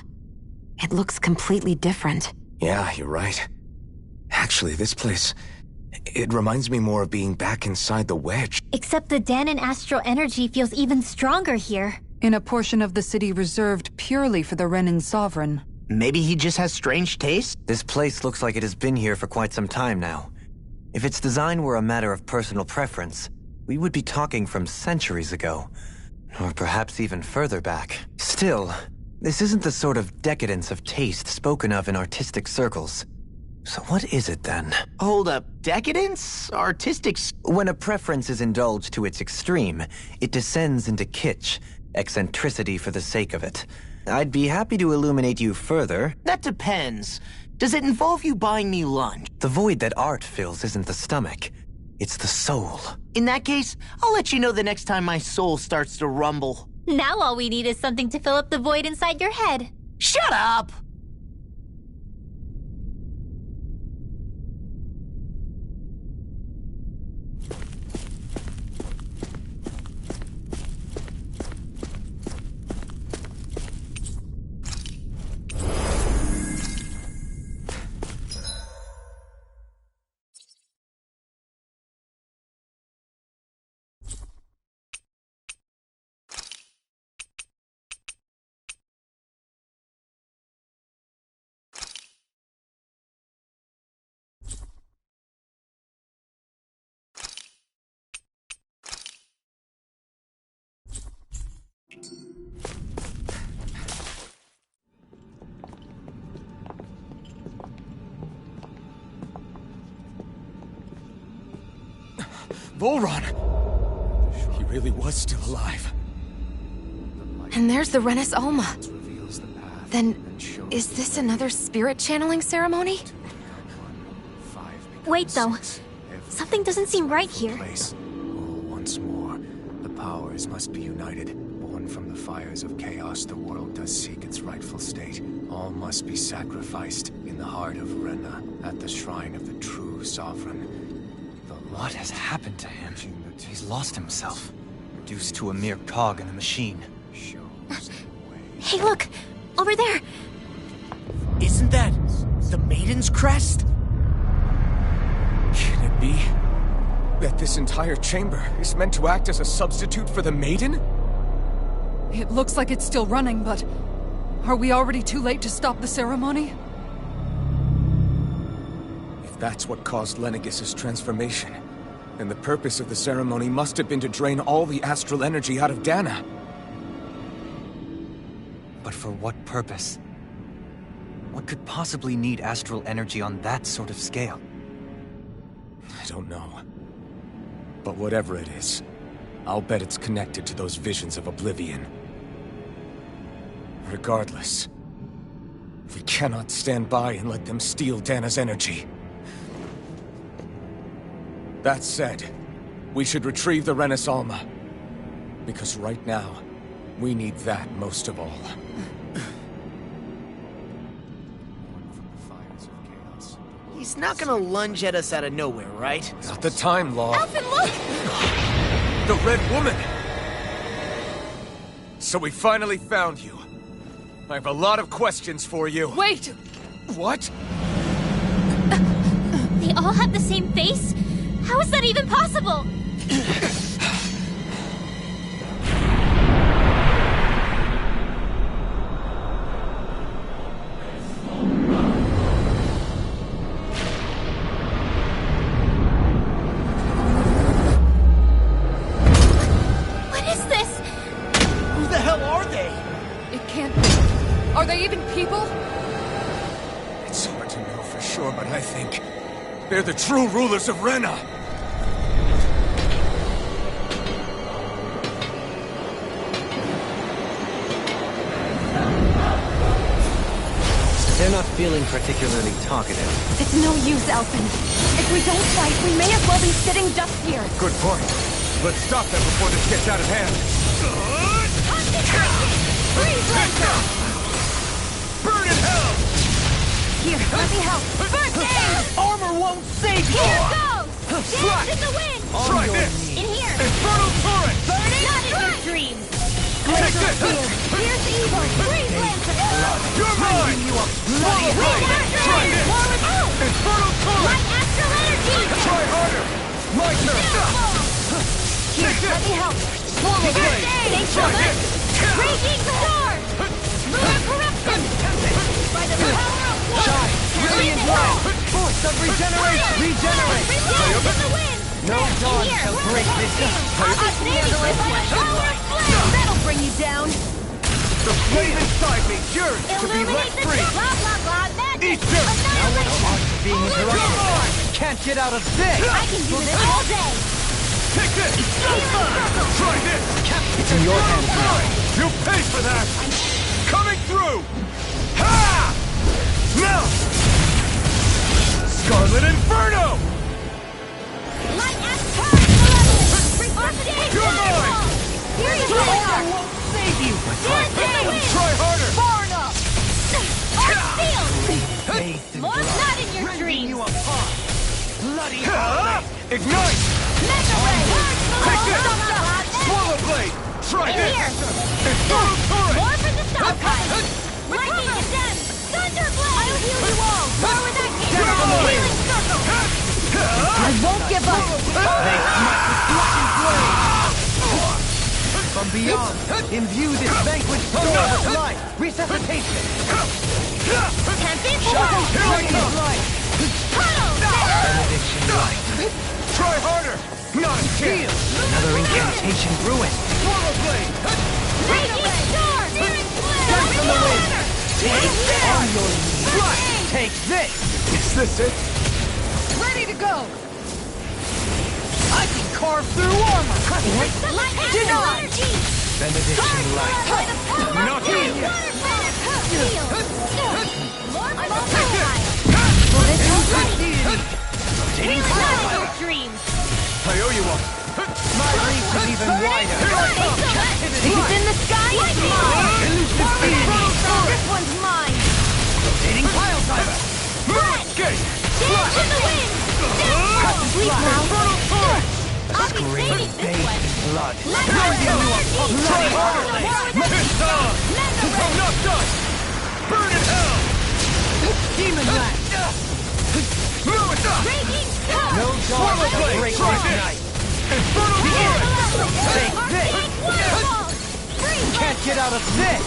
It looks completely different. Yeah, you're right. Actually, this place... it reminds me more of being back inside the wedge. Except the Danon astral energy feels even stronger here. In a portion of the city reserved purely for the Renin Sovereign. Maybe he just has strange taste? This place looks like it has been here for quite some time now. If its design were a matter of personal preference, we would be talking from centuries ago. Or perhaps even further back. Still, this isn't the sort of decadence of taste spoken of in artistic circles. So what is it then? Hold up, decadence? When a preference is indulged to its extreme, it descends into kitsch, eccentricity for the sake of it. I'd be happy to illuminate you further. That depends. Does it involve you buying me lunch? The void that art fills isn't the stomach. It's the soul. In that case, I'll let you know the next time my soul starts to rumble. Now all we need is something to fill up the void inside your head. Shut up! Volron! He really was still alive. And there's the Renis Alma. Then, is this another spirit channeling ceremony? Wait, though. Something doesn't seem right here. Once more, the powers must be united. Born from the fires of chaos, the world does seek its rightful state. All must be sacrificed in the heart of Rena, at the shrine of the true sovereign. What has happened to him? He's lost himself, reduced to a mere cog in a machine. Hey, look! Over there! Isn't that the Maiden's crest? Can it be that this entire chamber is meant to act as a substitute for the Maiden? It looks like it's still running, but... are we already too late to stop the ceremony? If that's what caused Lenegis' transformation, then the purpose of the ceremony must have been to drain all the astral energy out of Dana. But for what purpose? What could possibly need astral energy on that sort of scale? I don't know. But whatever it is, I'll bet it's connected to those visions of oblivion. Regardless, we cannot stand by and let them steal Dana's energy. That said, we should retrieve the Renis Alma. Because right now, we need that most of all. He's not gonna lunge at us out of nowhere, right? Not the time, Law. Alphen, look! The Red Woman! So we finally found you. I have a lot of questions for you. Wait! What? They all have the same face? How is that even possible? What is this? Who the hell are they? It can't be. Are they even people? It's hard to know for sure, but I think They're the true rulers of Rena! They're not feeling particularly talkative. It's no use, Elfin. If we don't fight, we may as well be sitting just here. Good point. Let's stop them before this gets out of hand. Freeze, Lancer! Burn in hell! Here, let me help. First aid! Armor won't save you! Here goes! Dance in the wind! Try this! In here! Infernal turret! Burning! Not in your dreams! Take Laser this! spear! Here's evil! Freeze, Lancer! You're mine! Bloody blade! Try this! More with you! Infernal turret! Light astral energy! Try harder! My turn! Here, Take let this! me help. Swallow First blade! aid! Thanks so Try much! this! Raging sword! Lunar corruption! By the power of war! Shine! Brilliant light! Force of regeneration! Regenerate! Reload in the wind! No dawn shall break this up! I'll be saving you by the power of flame! That'll bring you down! The flame inside me yearns to be let Illuminate the free! blah blah blah magic! Eat this! Annihilation! Being interrupted! Can't get out of this! I can do this all day! Take this! Try this! It's in your hands now. You pay for that! Coming through! Ha! Now! Scarlet Inferno! Light as turret! You're mine! Here you are! Won't save you! Dance in the wind! Try harder! Far enough! Our Bathed in More blood. not in your Rending dreams! you apart! Bloody Ha! Ignite! Mega ray! Take this! Swallow blade! Try In this! here! Infernal turret! More for the stockpile! Lightning condemned! Thunderblade! I'll heal you all! More with that game! Healing circle! I won't give up! They smite with blackened blade! From beyond, imbue this vanquished soul with life! Resuscitation! Tempest! Radiant light! Tunnel! Benediction light! Try harder! Not a Shield! chance! Another incantation ruined! Swallow blade! Raging sword! Spirit Strike from the wind! Take On your knees! Take this! Is this it? Ready to go! I can carve through armor! Light energy! Benediction light! Not here yet! Dreams. I owe you one. My reach is even wider! He's in the sky. Elusive being! This one's mine. Rotating pile driver! Escape! Dance in the wind. Sleep now. I'll be saving this one. Blood! Let go of your Bloody It's on! I'm not done! Burn in hell! Demon land! Move it up! No dawn Swallow shall blade! break Try this this! night! Infernal turret! Take this! Can't get out of this!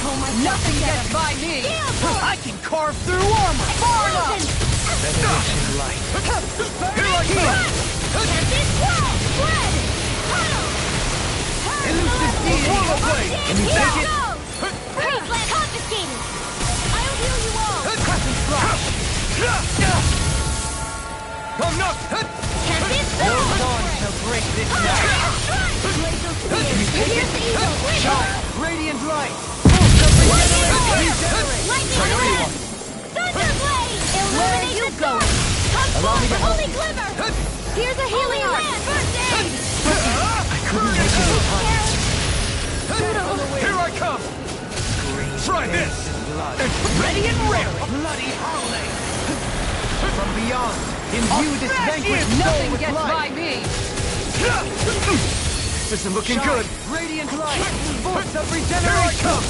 Nothing gets by me! I can carve through armor! Far enough. Benediction light! Here I come! Elusive being! Swallow blade! Can you take it? Freeze land confiscated. I'll heal you all. Crescent flash! I'm not... No dawn shall break this night! Here's the evil. Shine! Radiant light! Force of regeneration! Lightning wind. Thunderblade. Illuminate the dark. Come Allow me forth, to help holy glimmer. Here's a healing art. First aid. I couldn't make it in time. Here I come! Try this! Blood. Ready and raring! Bloody howling! From beyond, imbue this vanquished soul with light! me! This isn't looking Shine. good! Radiant light! Force of Here I regeneration! come!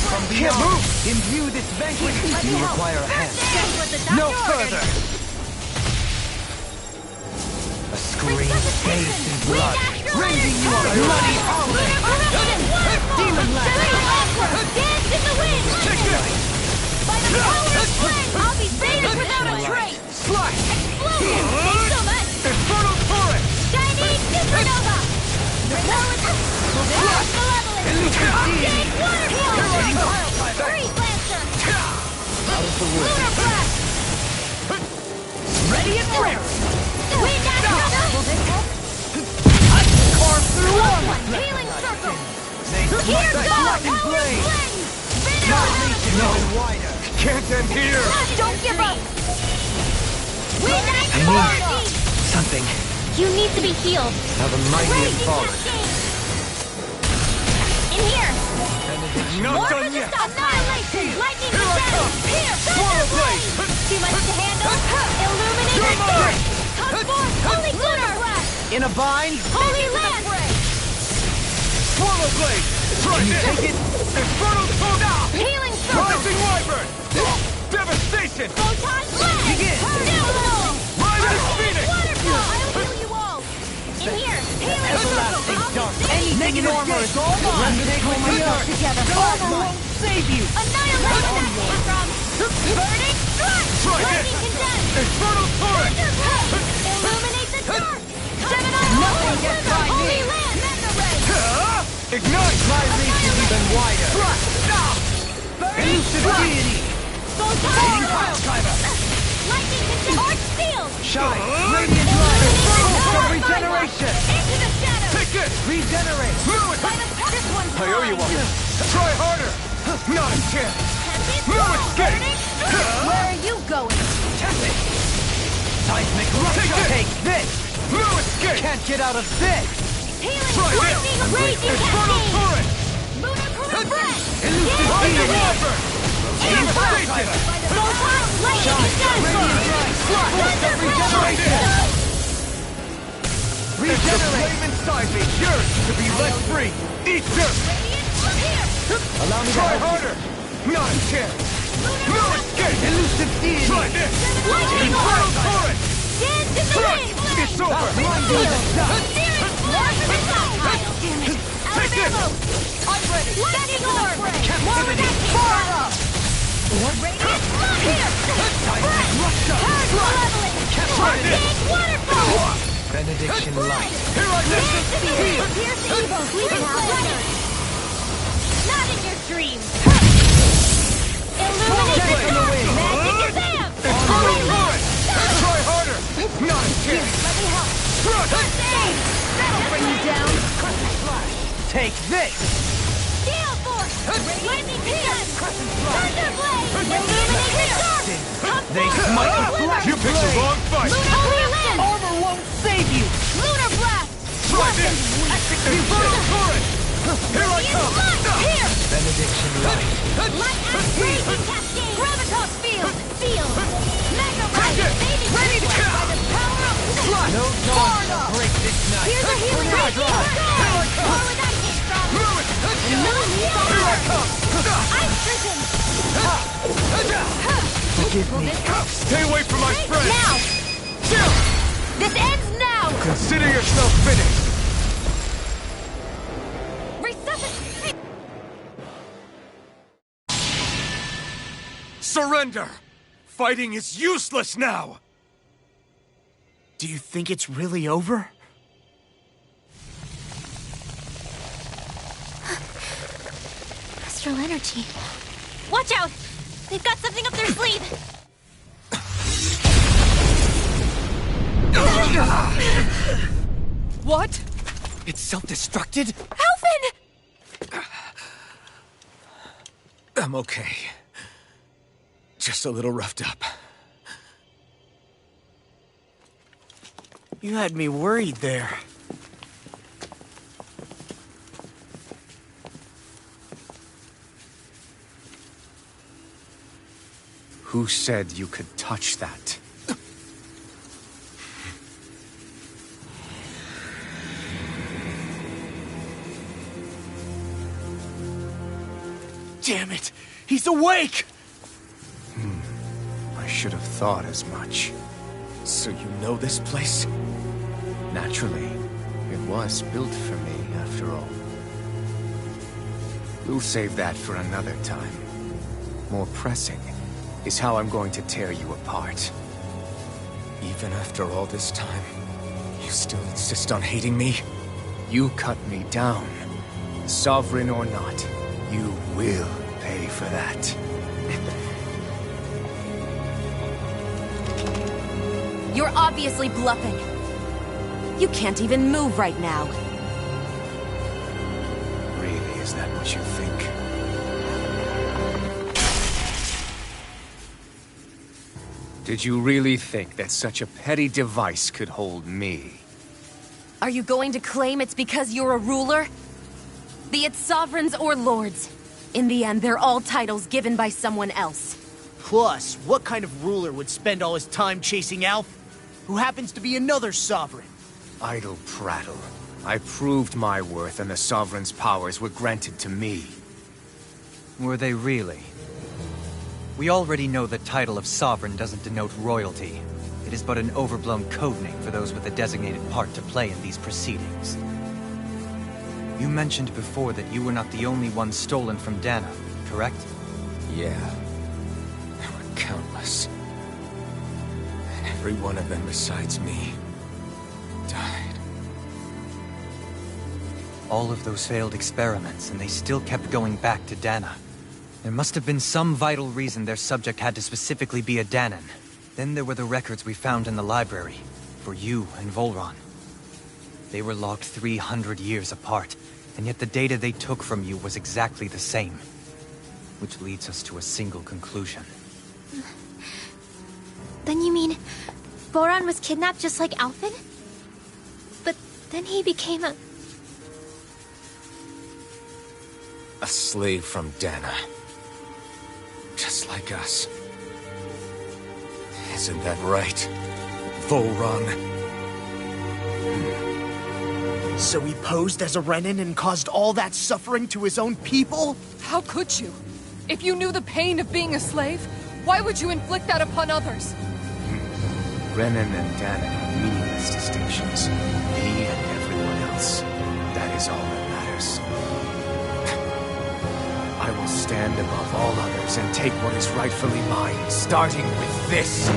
From Can't beyond, move! imbue this vanquished... You require a hand. That's what the doctor No ordered. further! A scream bathed in blood, rending you a bloody howling! Demon land! Dance in the wind! By the power of flame, I'll be faded without a trace! Slash! Explosion! Thanks so much! Infernal turret! Shining supernova! Malevolent! Arcade waterfall! Freeze lancer! Out of the woods. Lunar blast! Ready and raring! Here goes! Lightning blade! My reach is even wider. Can't end here! Don't give up! We need Something. You need to be healed. Now the mighty have fallen. In here! Not done yet! Annihilation! Lightning Here I come! Here! Swallow blade! Too much to handle? Illuminate You're mine! Come forth! Holy glitter! In a bind? Holy land! Swallow blade! Try this! Take it! Infernal tornado! Healing circle! Rising wyvern! Devastation! Photon blast! Begin! Rise phoenix! Waterfall! I'll heal you all! In here! Healing Everlasting circle! dark. Anything armor is all mine. Resonate with the earth. Together! Armor won't save you. Annihilate that came from! Burning strike! Try Lightning this! condensed! Infernal torrent! Illuminate the dark! Gemini! Nothing gets by me. Holy land! Mega ray! Ignite! My reach is even wider. Elusive deity. Photon Pile driver. Lightning condensed! Arch field! Shine. Radiant light. For regeneration. Into the shadows! Take this! Regenerate. Move it! This one's I owe you one. Try harder! Not a chance! No escape! Where are you going? Tempest. Seismic rupture. Take this. No escape! Can't get out of this. Healing! Try this! Lightning! Raging Infernal cascade! torrent! Lunar breath! Elusive Rising deity. wyvern! Devastation! Photon! Lightning condensed! Force of regeneration. It's the flame inside me yearns to be let free! Eat dirt! Allow me to Try help you. harder! Not a chance! No escape! Elusive deity. Try this! Lightning Infernal orb! torrent! Dance in the Right! wind! It's over! Blinding the dark. Take this! I'm ready! Lightning orb! Captivity. Fire up. Radiant smoke here! Seismic rupture. Charge leveling! Captivity. Big waterfall! Benediction light. Here I Dance listen! in the wind! Pierce the evil! Leaving flame! Not in your dreams! Illuminate the From the dark! wind. Magic is amp! Infernal Holy torrent! land! Try harder! Not a chance! Let me help! Thrust! First aid! That'll bring you down! Take this. Gale force! Lightning condensed! Thunder blade! Illuminate the dark! Come They forth! smite with Holy black You picked the blade. wrong fight! Holy land! Armor won't save you. Lunar blast! Try this! Infernal torrent! Here I come! Here! Benediction light. Light and raging cascade! Gravitas field! Seal! Mega ray! it! Baby Ready to by count! the power of No dawn shall break this night. Here's a healing ray! Where would that came from? Move it! No Here I come! Ice prison! Forgive me. Stay away from my friend! Now! This ends now! Consider yourself finished! Resuscitate! Surrender! Fighting is useless now! Do you think it's really over? Astral energy. Watch out! They've got something up their sleeve! What? It's self-destructed? Alvin! I'm okay. Just a little roughed up. You had me worried there. Who said you could touch that? Damn it! He's awake! I should have thought as much. So you know this place? Naturally, it was built for me, after all. We'll save that for another time. More pressing is how I'm going to tear you apart. Even after all this time, you still insist on hating me? You cut me down. Sovereign or not, you will pay for that. You're obviously bluffing. You can't even move right now. Really Is that what you think? Did you really think that such a petty device could hold me? Are you going to claim it's because you're a ruler? Be it sovereigns or lords. In the end, they're all titles given by someone else. Plus, what kind of ruler would spend all his time chasing Alf, who happens to be another sovereign? Idle prattle. I proved my worth and the Sovereign's powers were granted to me. Were they really? We already know the title of Sovereign doesn't denote royalty. It is but an overblown codename for those with a designated part to play in these proceedings. You mentioned before that you were not the only one stolen from Dana, correct? Yeah. There were countless. And every one of them besides me died. All of those failed experiments, and they still kept going back to Dana. There must have been some vital reason their subject had to specifically be a Danan. Then there were the records we found in the library, for you and Volron. They were logged 300 years apart, and yet the data they took from you was exactly the same. Which leads us to a single conclusion. Then you mean... Boron was kidnapped just like Alphen? But then he became a... A slave from Dana. Just like us. Isn't that right, Volron? So he posed as a Renin and caused all that suffering to his own people? How could you? If you knew the pain of being a slave, why would you inflict that upon others? Renin and Dana are meaningless distinctions. Me and everyone else. That is all that matters. I will stand above all others and take what is rightfully mine, starting with this.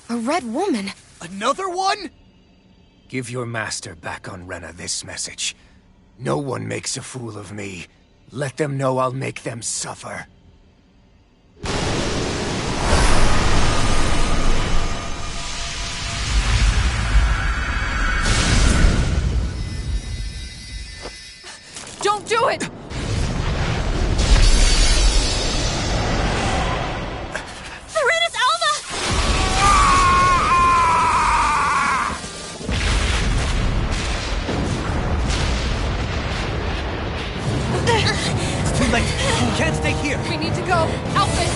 A red woman? Another one? Give your master back on Renna this message. No one makes a fool of me. Let them know I'll make them suffer. Don't do it! Serenus Alva! It's too late! We can't stay here! We need to go! Alphen!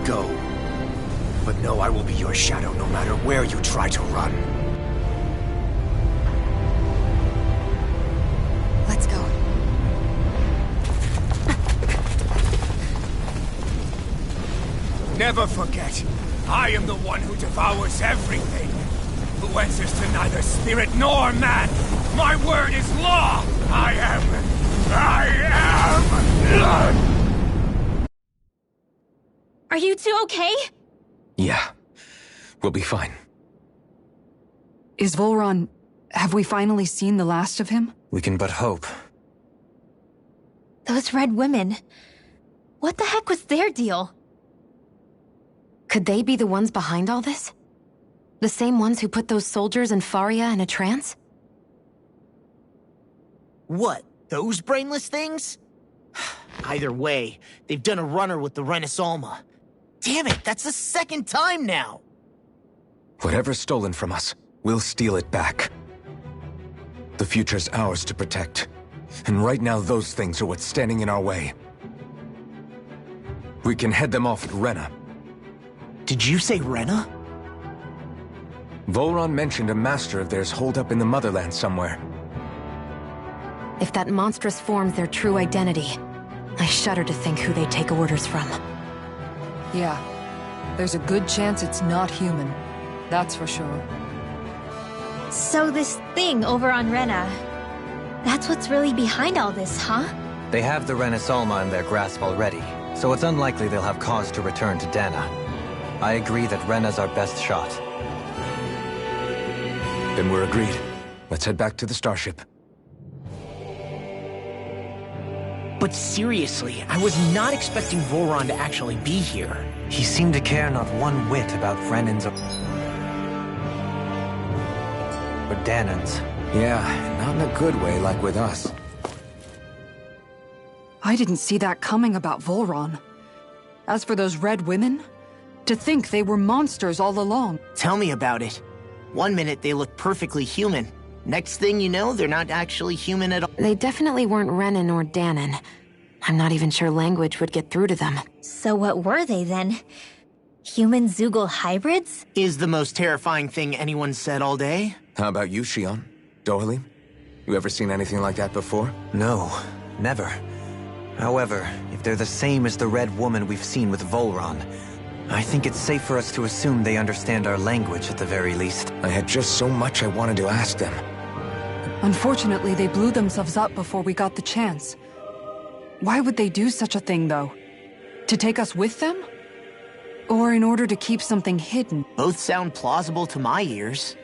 Go. But know I will be your shadow no matter where you try to run. Let's go. Never forget, I am the one who devours everything. Who answers to neither spirit nor man. My word is law. I am... Are you two okay? Yeah. We'll be fine. Is Volron... have we finally seen the last of him? We can but hope. Those red women. What the heck was their deal? Could they be the ones behind all this? The same ones who put those soldiers in Faria in a trance? What, those brainless things? Either way, they've done a runner with the Renaissalma. Damn it, that's the second time now! Whatever's stolen from us, we'll steal it back. The future's ours to protect. And right now those things are what's standing in our way. We can head them off at Rena. Did you say Rena? Volron mentioned a master of theirs holed up in the motherland somewhere. If that monstrous form's their true identity, I shudder to think who they take orders from. Yeah. There's a good chance it's not human. That's for sure. So this thing over on Rena, that's what's really behind all this, huh? They have the Renaissalma in their grasp already, so it's unlikely they'll have cause to return to Dana. I agree that Rena's our best shot. Then we're agreed. Let's head back to the starship. But seriously, I was not expecting Voron to actually be here. He seemed to care not one whit about Renan's or Danan's. Yeah, not in a good way like with us. I didn't see that coming about Volron. As for those red women, to think they were monsters all along. Tell me about it. One minute they look perfectly human. Next thing you know, they're not actually human at all. They definitely weren't Renan or Danan. I'm not even sure language would get through to them. So what were they then? Human Zoogle hybrids? Is the most terrifying thing anyone said all day. How about you, Shion? Dohalim? You ever seen anything like that before? No, never. However, if they're the same as the red woman we've seen with Volron, I think it's safe for us to assume they understand our language at the very least. I had just so much I wanted to ask them. Unfortunately, they blew themselves up before we got the chance. Why would they do such a thing, though? To take us with them? Or in order to keep something hidden? Both sound plausible to my ears.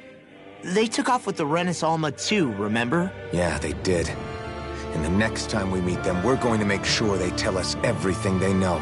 They took off with the Renaissalma too, remember? Yeah, they did. And the next time we meet them, we're going to make sure they tell us everything they know.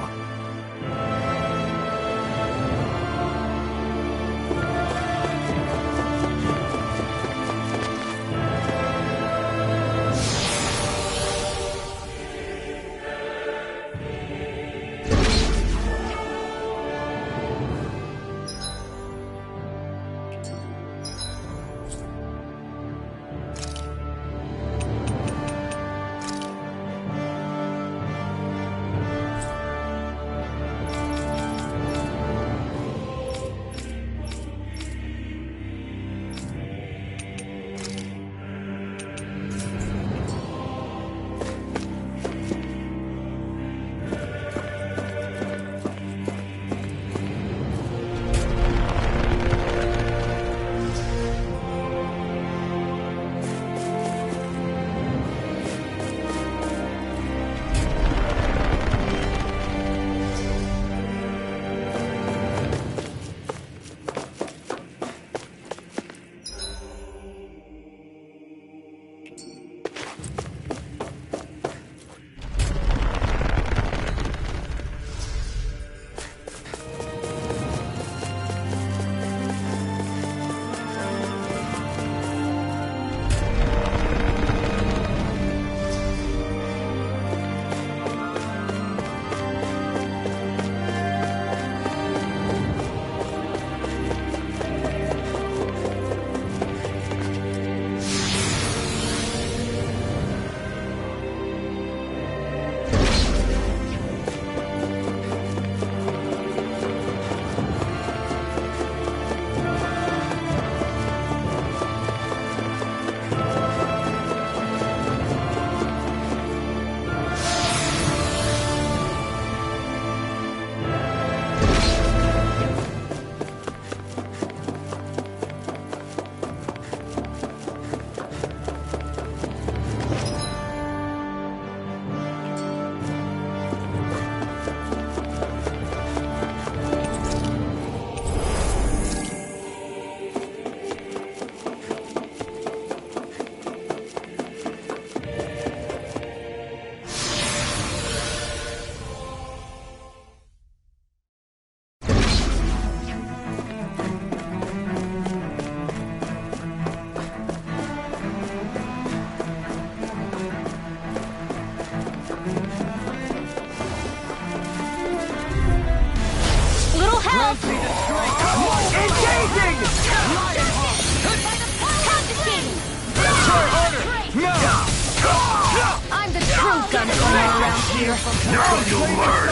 here. Now you'll learn!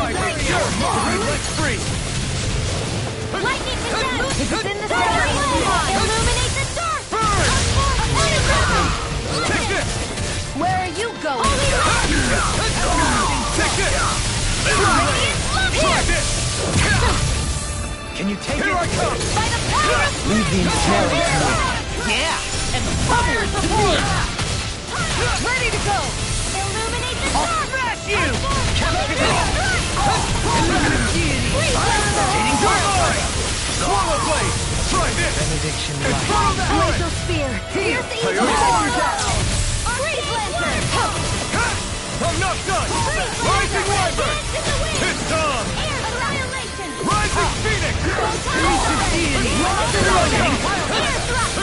Let's free! Lightning condemned! It's in the center! Illuminate the dark! Take this! Where are you going? Take this! Try this! Can you take Here it? I come! By the power of Leave the ensnaring to me. yeah! And the fire is born! Ready to go! Illuminate the dark! Smash you! Swallow blade! Try this! Benediction light. Infernal flame! Laser spear! Here's the Coyote evil! down! Freeze lantern! I'm not done! Rising Wyvern! It's on! Air annihilation! Rising Phoenix! Air thrust!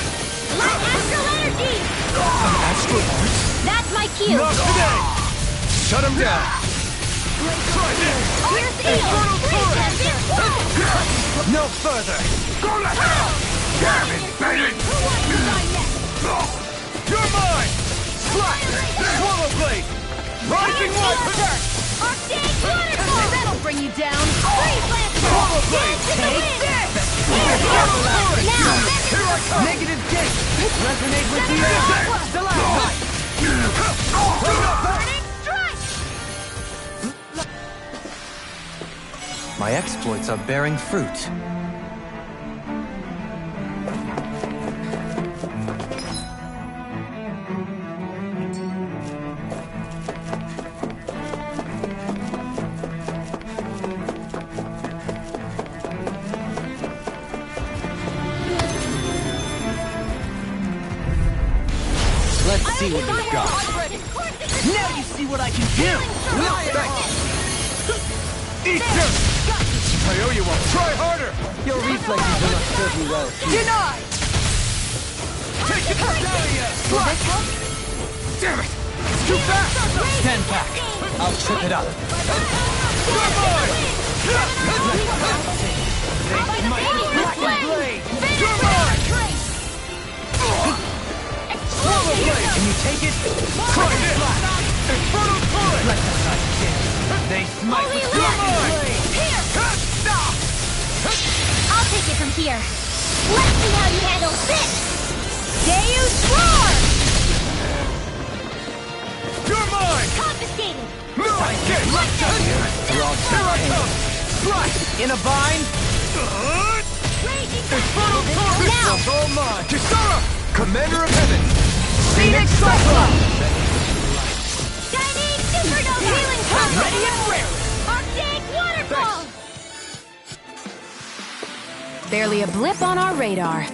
Light astral energy! Astral arts? That's my cue! Not today! Shut him down! Try this! Here's the eel! Freeze lantern! No further! Go to hell! Damn it, Bennett! Who wants to die next? You're mine! Slash! Swallow blade! Rising Wyvern! Arctic waterfall! That'll bring you down! Freeze lantern! Swallow blade! Take this! Now! Here I come! Negative gate! Resonate with the stalactite! Burning strike! My exploits are bearing fruit. Let's see what you've got. Now you see what I can do! Eat this! I owe you one. Try harder! Your reflexes do not serve you well. Denied! Take it down here! Slash! Damn it! It's too fast! Stand back. I'll trip it up. You're mine! They might be black and blade. You're mine! Swallow blade! Can you take it? Try this! Infernal bullet! Let the sight dim. They smite with You're black and mine! blade. I'll take it from here. Let's see how you handle this! Deus Roar! You're mine! Confiscated! Sidekick! We're all Here I come! Slice! in a bind. Raging Infernal torrent! Now! It's all mine! Kisara! Commander of Heaven! Phoenix Cyclone! Shining Supernova! Healing Pulse! Ready and rare. Arctic Waterfall! Barely a blip on our radar.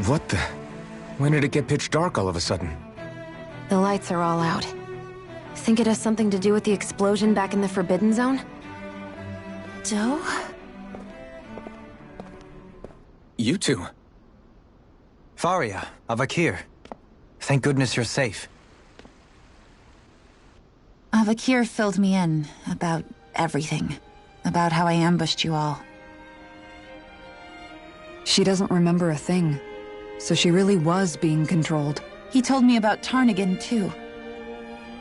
What the? When did it get pitch dark all of a sudden? The lights are all out. Think it has something to do with the explosion back in the Forbidden Zone? Doe? You two. Faria, Avakir. Thank goodness you're safe. Avakir filled me in about everything. About how I ambushed you all. She doesn't remember a thing. So she really was being controlled. He told me about Tarnigan, too.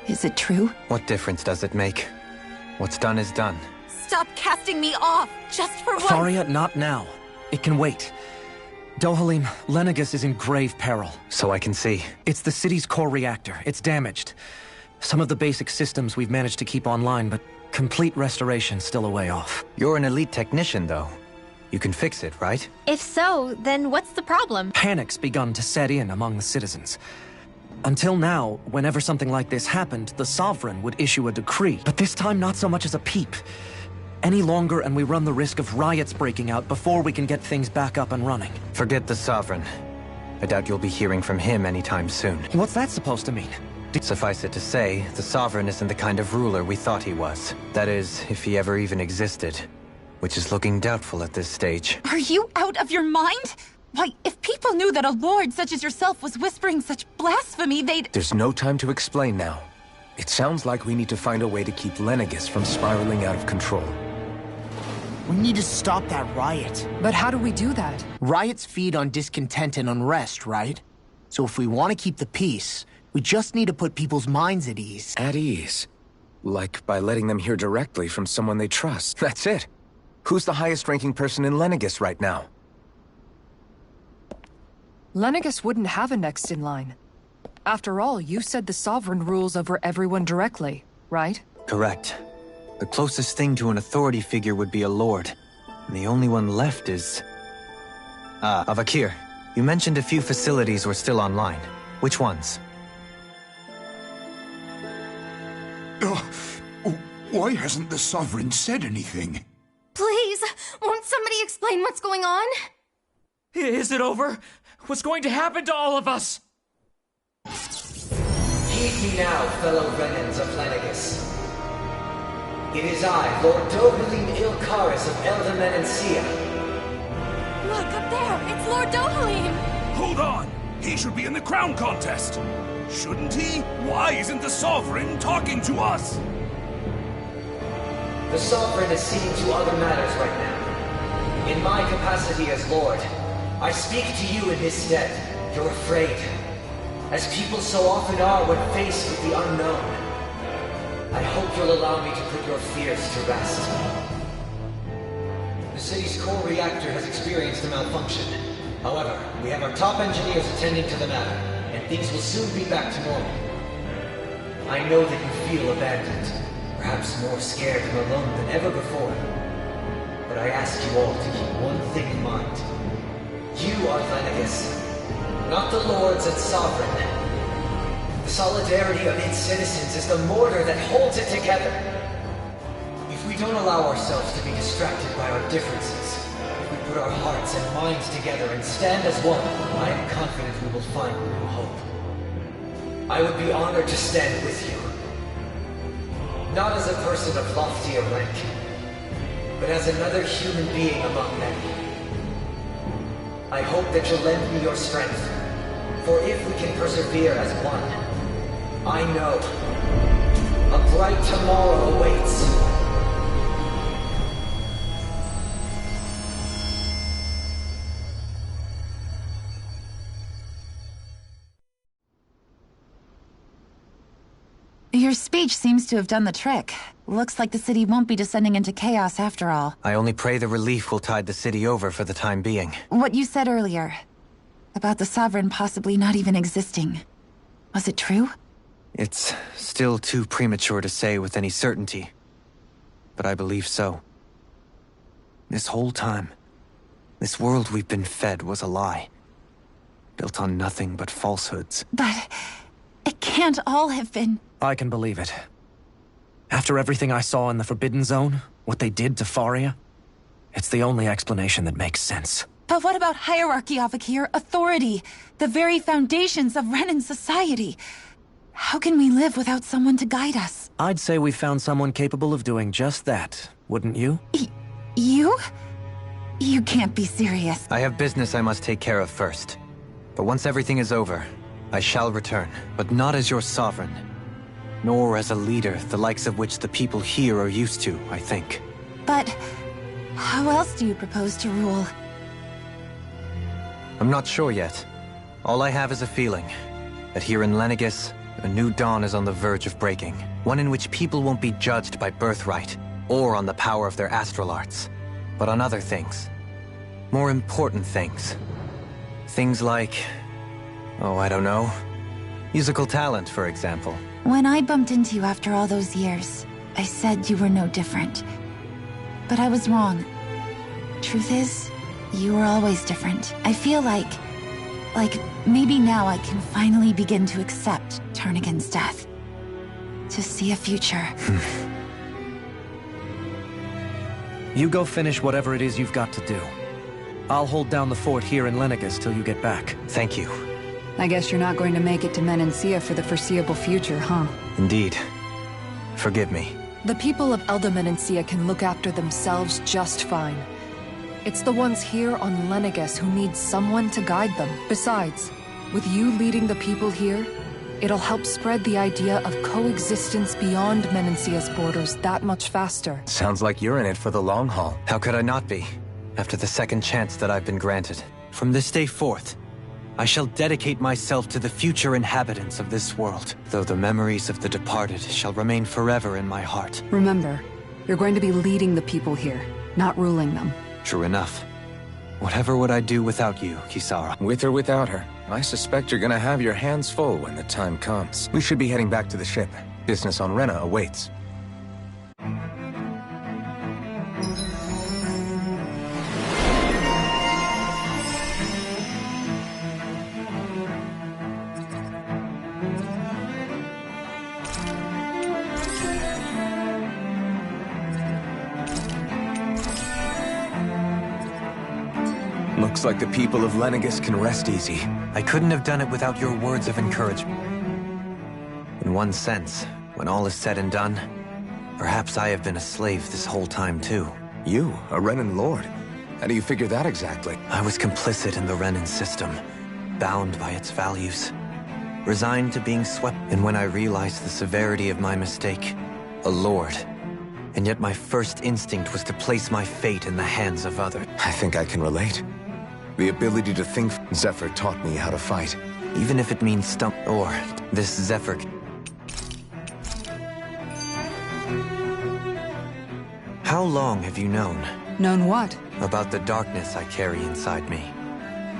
Is it true? What difference does it make? What's done is done. Stop casting me off, just for once! Faria, not now. It can wait. Dohalim, Lenegis is in grave peril. So I can see. It's the city's core reactor. It's damaged. Some of the basic systems we've managed to keep online, but complete restoration's still a way off. You're an elite technician, though. You can fix it, right? If so, then what's the problem? Panic's begun to set in among the citizens. Until now, whenever something like this happened, the Sovereign would issue a decree. But this time, not so much as a peep. Any longer, and we run the risk of riots breaking out before we can get things back up and running. Forget the Sovereign. I doubt you'll be hearing from him anytime soon. What's that supposed to mean? Suffice it to say, the Sovereign isn't the kind of ruler we thought he was. That is, if he ever even existed. Which is looking doubtful at this stage. Are you out of your mind? Why, if people knew that a lord such as yourself was whispering such blasphemy, they'd— There's no time to explain now. It sounds like we need to find a way to keep Lenegis from spiraling out of control. We need to stop that riot. But how do we do that? Riots feed on discontent and unrest, right? So if we want to keep the peace, we just need to put people's minds at ease. At ease? Like by letting them hear directly from someone they trust. That's it. Who's the highest-ranking person in Lenegis right now? Lenegis wouldn't have a next in line. After all, you said the Sovereign rules over everyone directly, right? Correct. The closest thing to an authority figure would be a lord. And the only one left is... Avakir. You mentioned a few facilities were still online. Which ones? Why hasn't the Sovereign said anything? Please, won't somebody explain what's going on? Is it over? What's going to happen to all of us? Heed me now, fellow Renans of Lenegis. It is I, Lord Dohalim Ilkaris of Eldaman and Sia. Look, up there! It's Lord Dohalim! Hold on! He should be in the crown contest! Shouldn't he? Why isn't the Sovereign talking to us? The Sovereign is seeing to other matters right now. In my capacity as Lord, I speak to you in his stead. You're afraid, as people so often are when faced with the unknown. I hope you'll allow me to put your fears to rest. The city's core reactor has experienced a malfunction. However, we have our top engineers attending to the matter, and things will soon be back to normal. I know that you feel abandoned, perhaps more scared and alone than ever before. But I ask you all to keep one thing in mind. You are Lenegis, not the lords and sovereign. The solidarity of its citizens is the mortar that holds it together. If we don't allow ourselves to be distracted by our differences, if we put our hearts and minds together and stand as one, I am confident we will find new hope. I would be honored to stand with you. Not as a person of loftier rank, but as another human being among many. I hope that you'll lend me your strength, for if we can persevere as one, I know a bright tomorrow awaits. Your speech seems to have done the trick. Looks like the city won't be descending into chaos after all. I only pray the relief will tide the city over for the time being. What you said earlier, about the Sovereign possibly not even existing, was it true? It's still too premature to say with any certainty, but I believe so. This whole time, this world we've been fed was a lie, built on nothing but falsehoods. But it can't all have been... I can believe it. After everything I saw in the Forbidden Zone, what they did to Faria, it's the only explanation that makes sense. But what about hierarchy, Avakir? Authority? The very foundations of Renan society? How can we live without someone to guide us? I'd say we found someone capable of doing just that, wouldn't you? You? You can't be serious. I have business I must take care of first. But once everything is over, I shall return, but not as your sovereign. nor as a leader the likes of which the people here are used to, I think. But how else do you propose to rule? I'm not sure yet. All I have is a feeling that here in Lenegis, a new dawn is on the verge of breaking. One in which people won't be judged by birthright or on the power of their astral arts, but on other things. More important things. Things like, oh, I don't know, musical talent, for example. When I bumped into you after all those years, I said you were no different. But I was wrong. Truth is, you were always different. I feel like maybe now I can finally begin to accept Tarnigan's death. To see a future. You go finish whatever it is you've got to do. I'll hold down the fort here in Lenegis till you get back. Thank you. I guess you're not going to make it to Menancia for the foreseeable future, huh? Indeed. Forgive me. The people of Elda Menancia can look after themselves just fine. It's the ones here on Lenegis who need someone to guide them. Besides, with you leading the people here, it'll help spread the idea of coexistence beyond Menancia's borders that much faster. Sounds like you're in it for the long haul. How could I not be, after the second chance that I've been granted? From this day forth, I shall dedicate myself to the future inhabitants of this world, though the memories of the departed shall remain forever in my heart. Remember, you're going to be leading the people here, not ruling them. True enough. Whatever would I do without you, Kisara? With or without her, I suspect you're gonna have your hands full when the time comes. We should be heading back to the ship. Business on Rena awaits. Looks like the people of Lenegis can rest easy. I couldn't have done it without your words of encouragement. In one sense, when all is said and done, perhaps I have been a slave this whole time too. You, a Renan lord? How do you figure that exactly? I was complicit in the Renan system, bound by its values, resigned to being swept. And when I realized the severity of my mistake, a lord. And yet my first instinct was to place my fate in the hands of others. I think I can relate. The ability to think. Zephyr taught me how to fight. Even if it means or this Zephyr. How long have you known? Known what? About the darkness I carry inside me.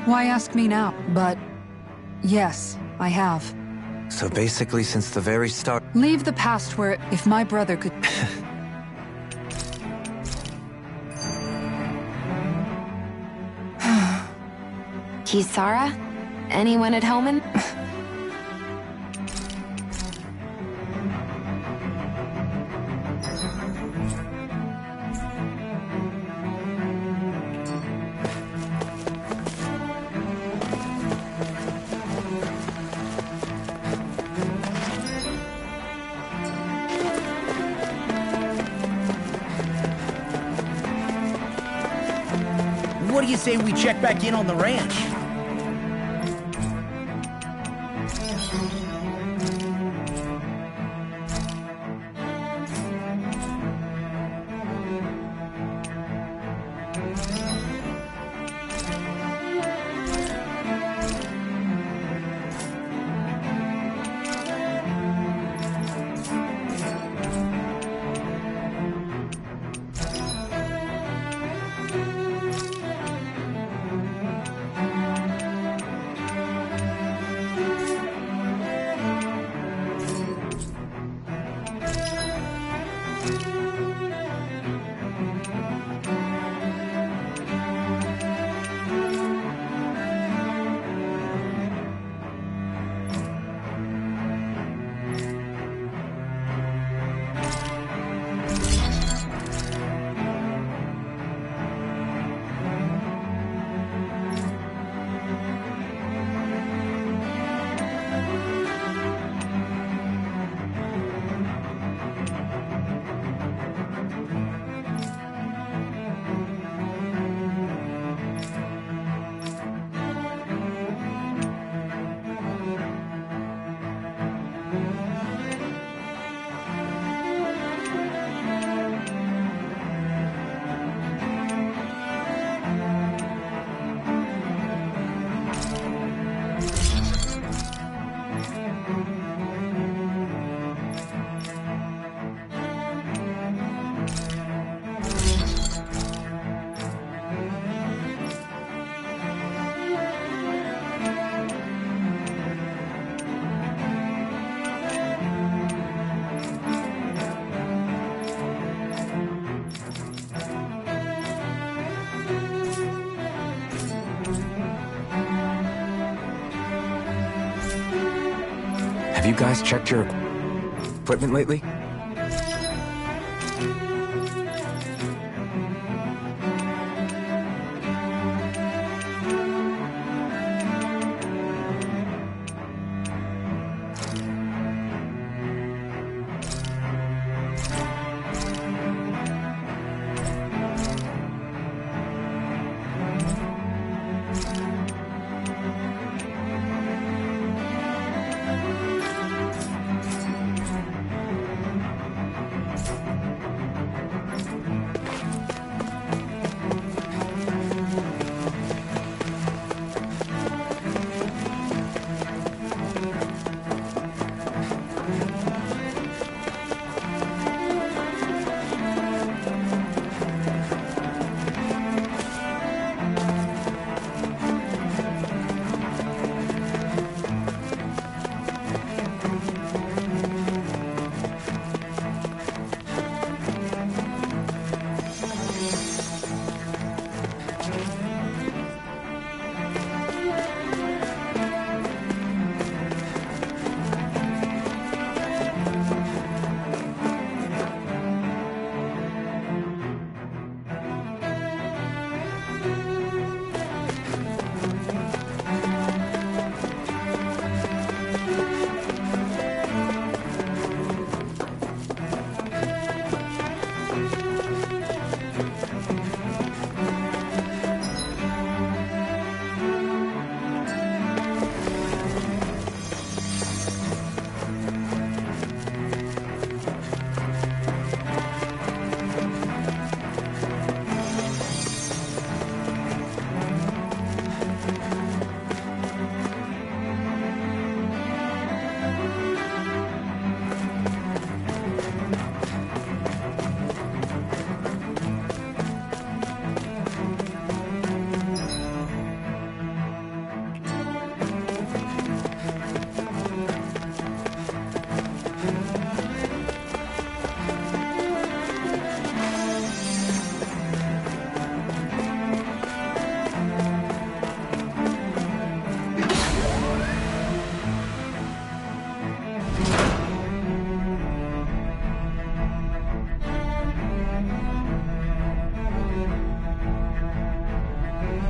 Why ask me now? But yes, I have. So basically since the very start. Leave the past where if my brother could... Kisara? Anyone at home? What do you say we check back in on the ranch? Have you guys checked your equipment lately?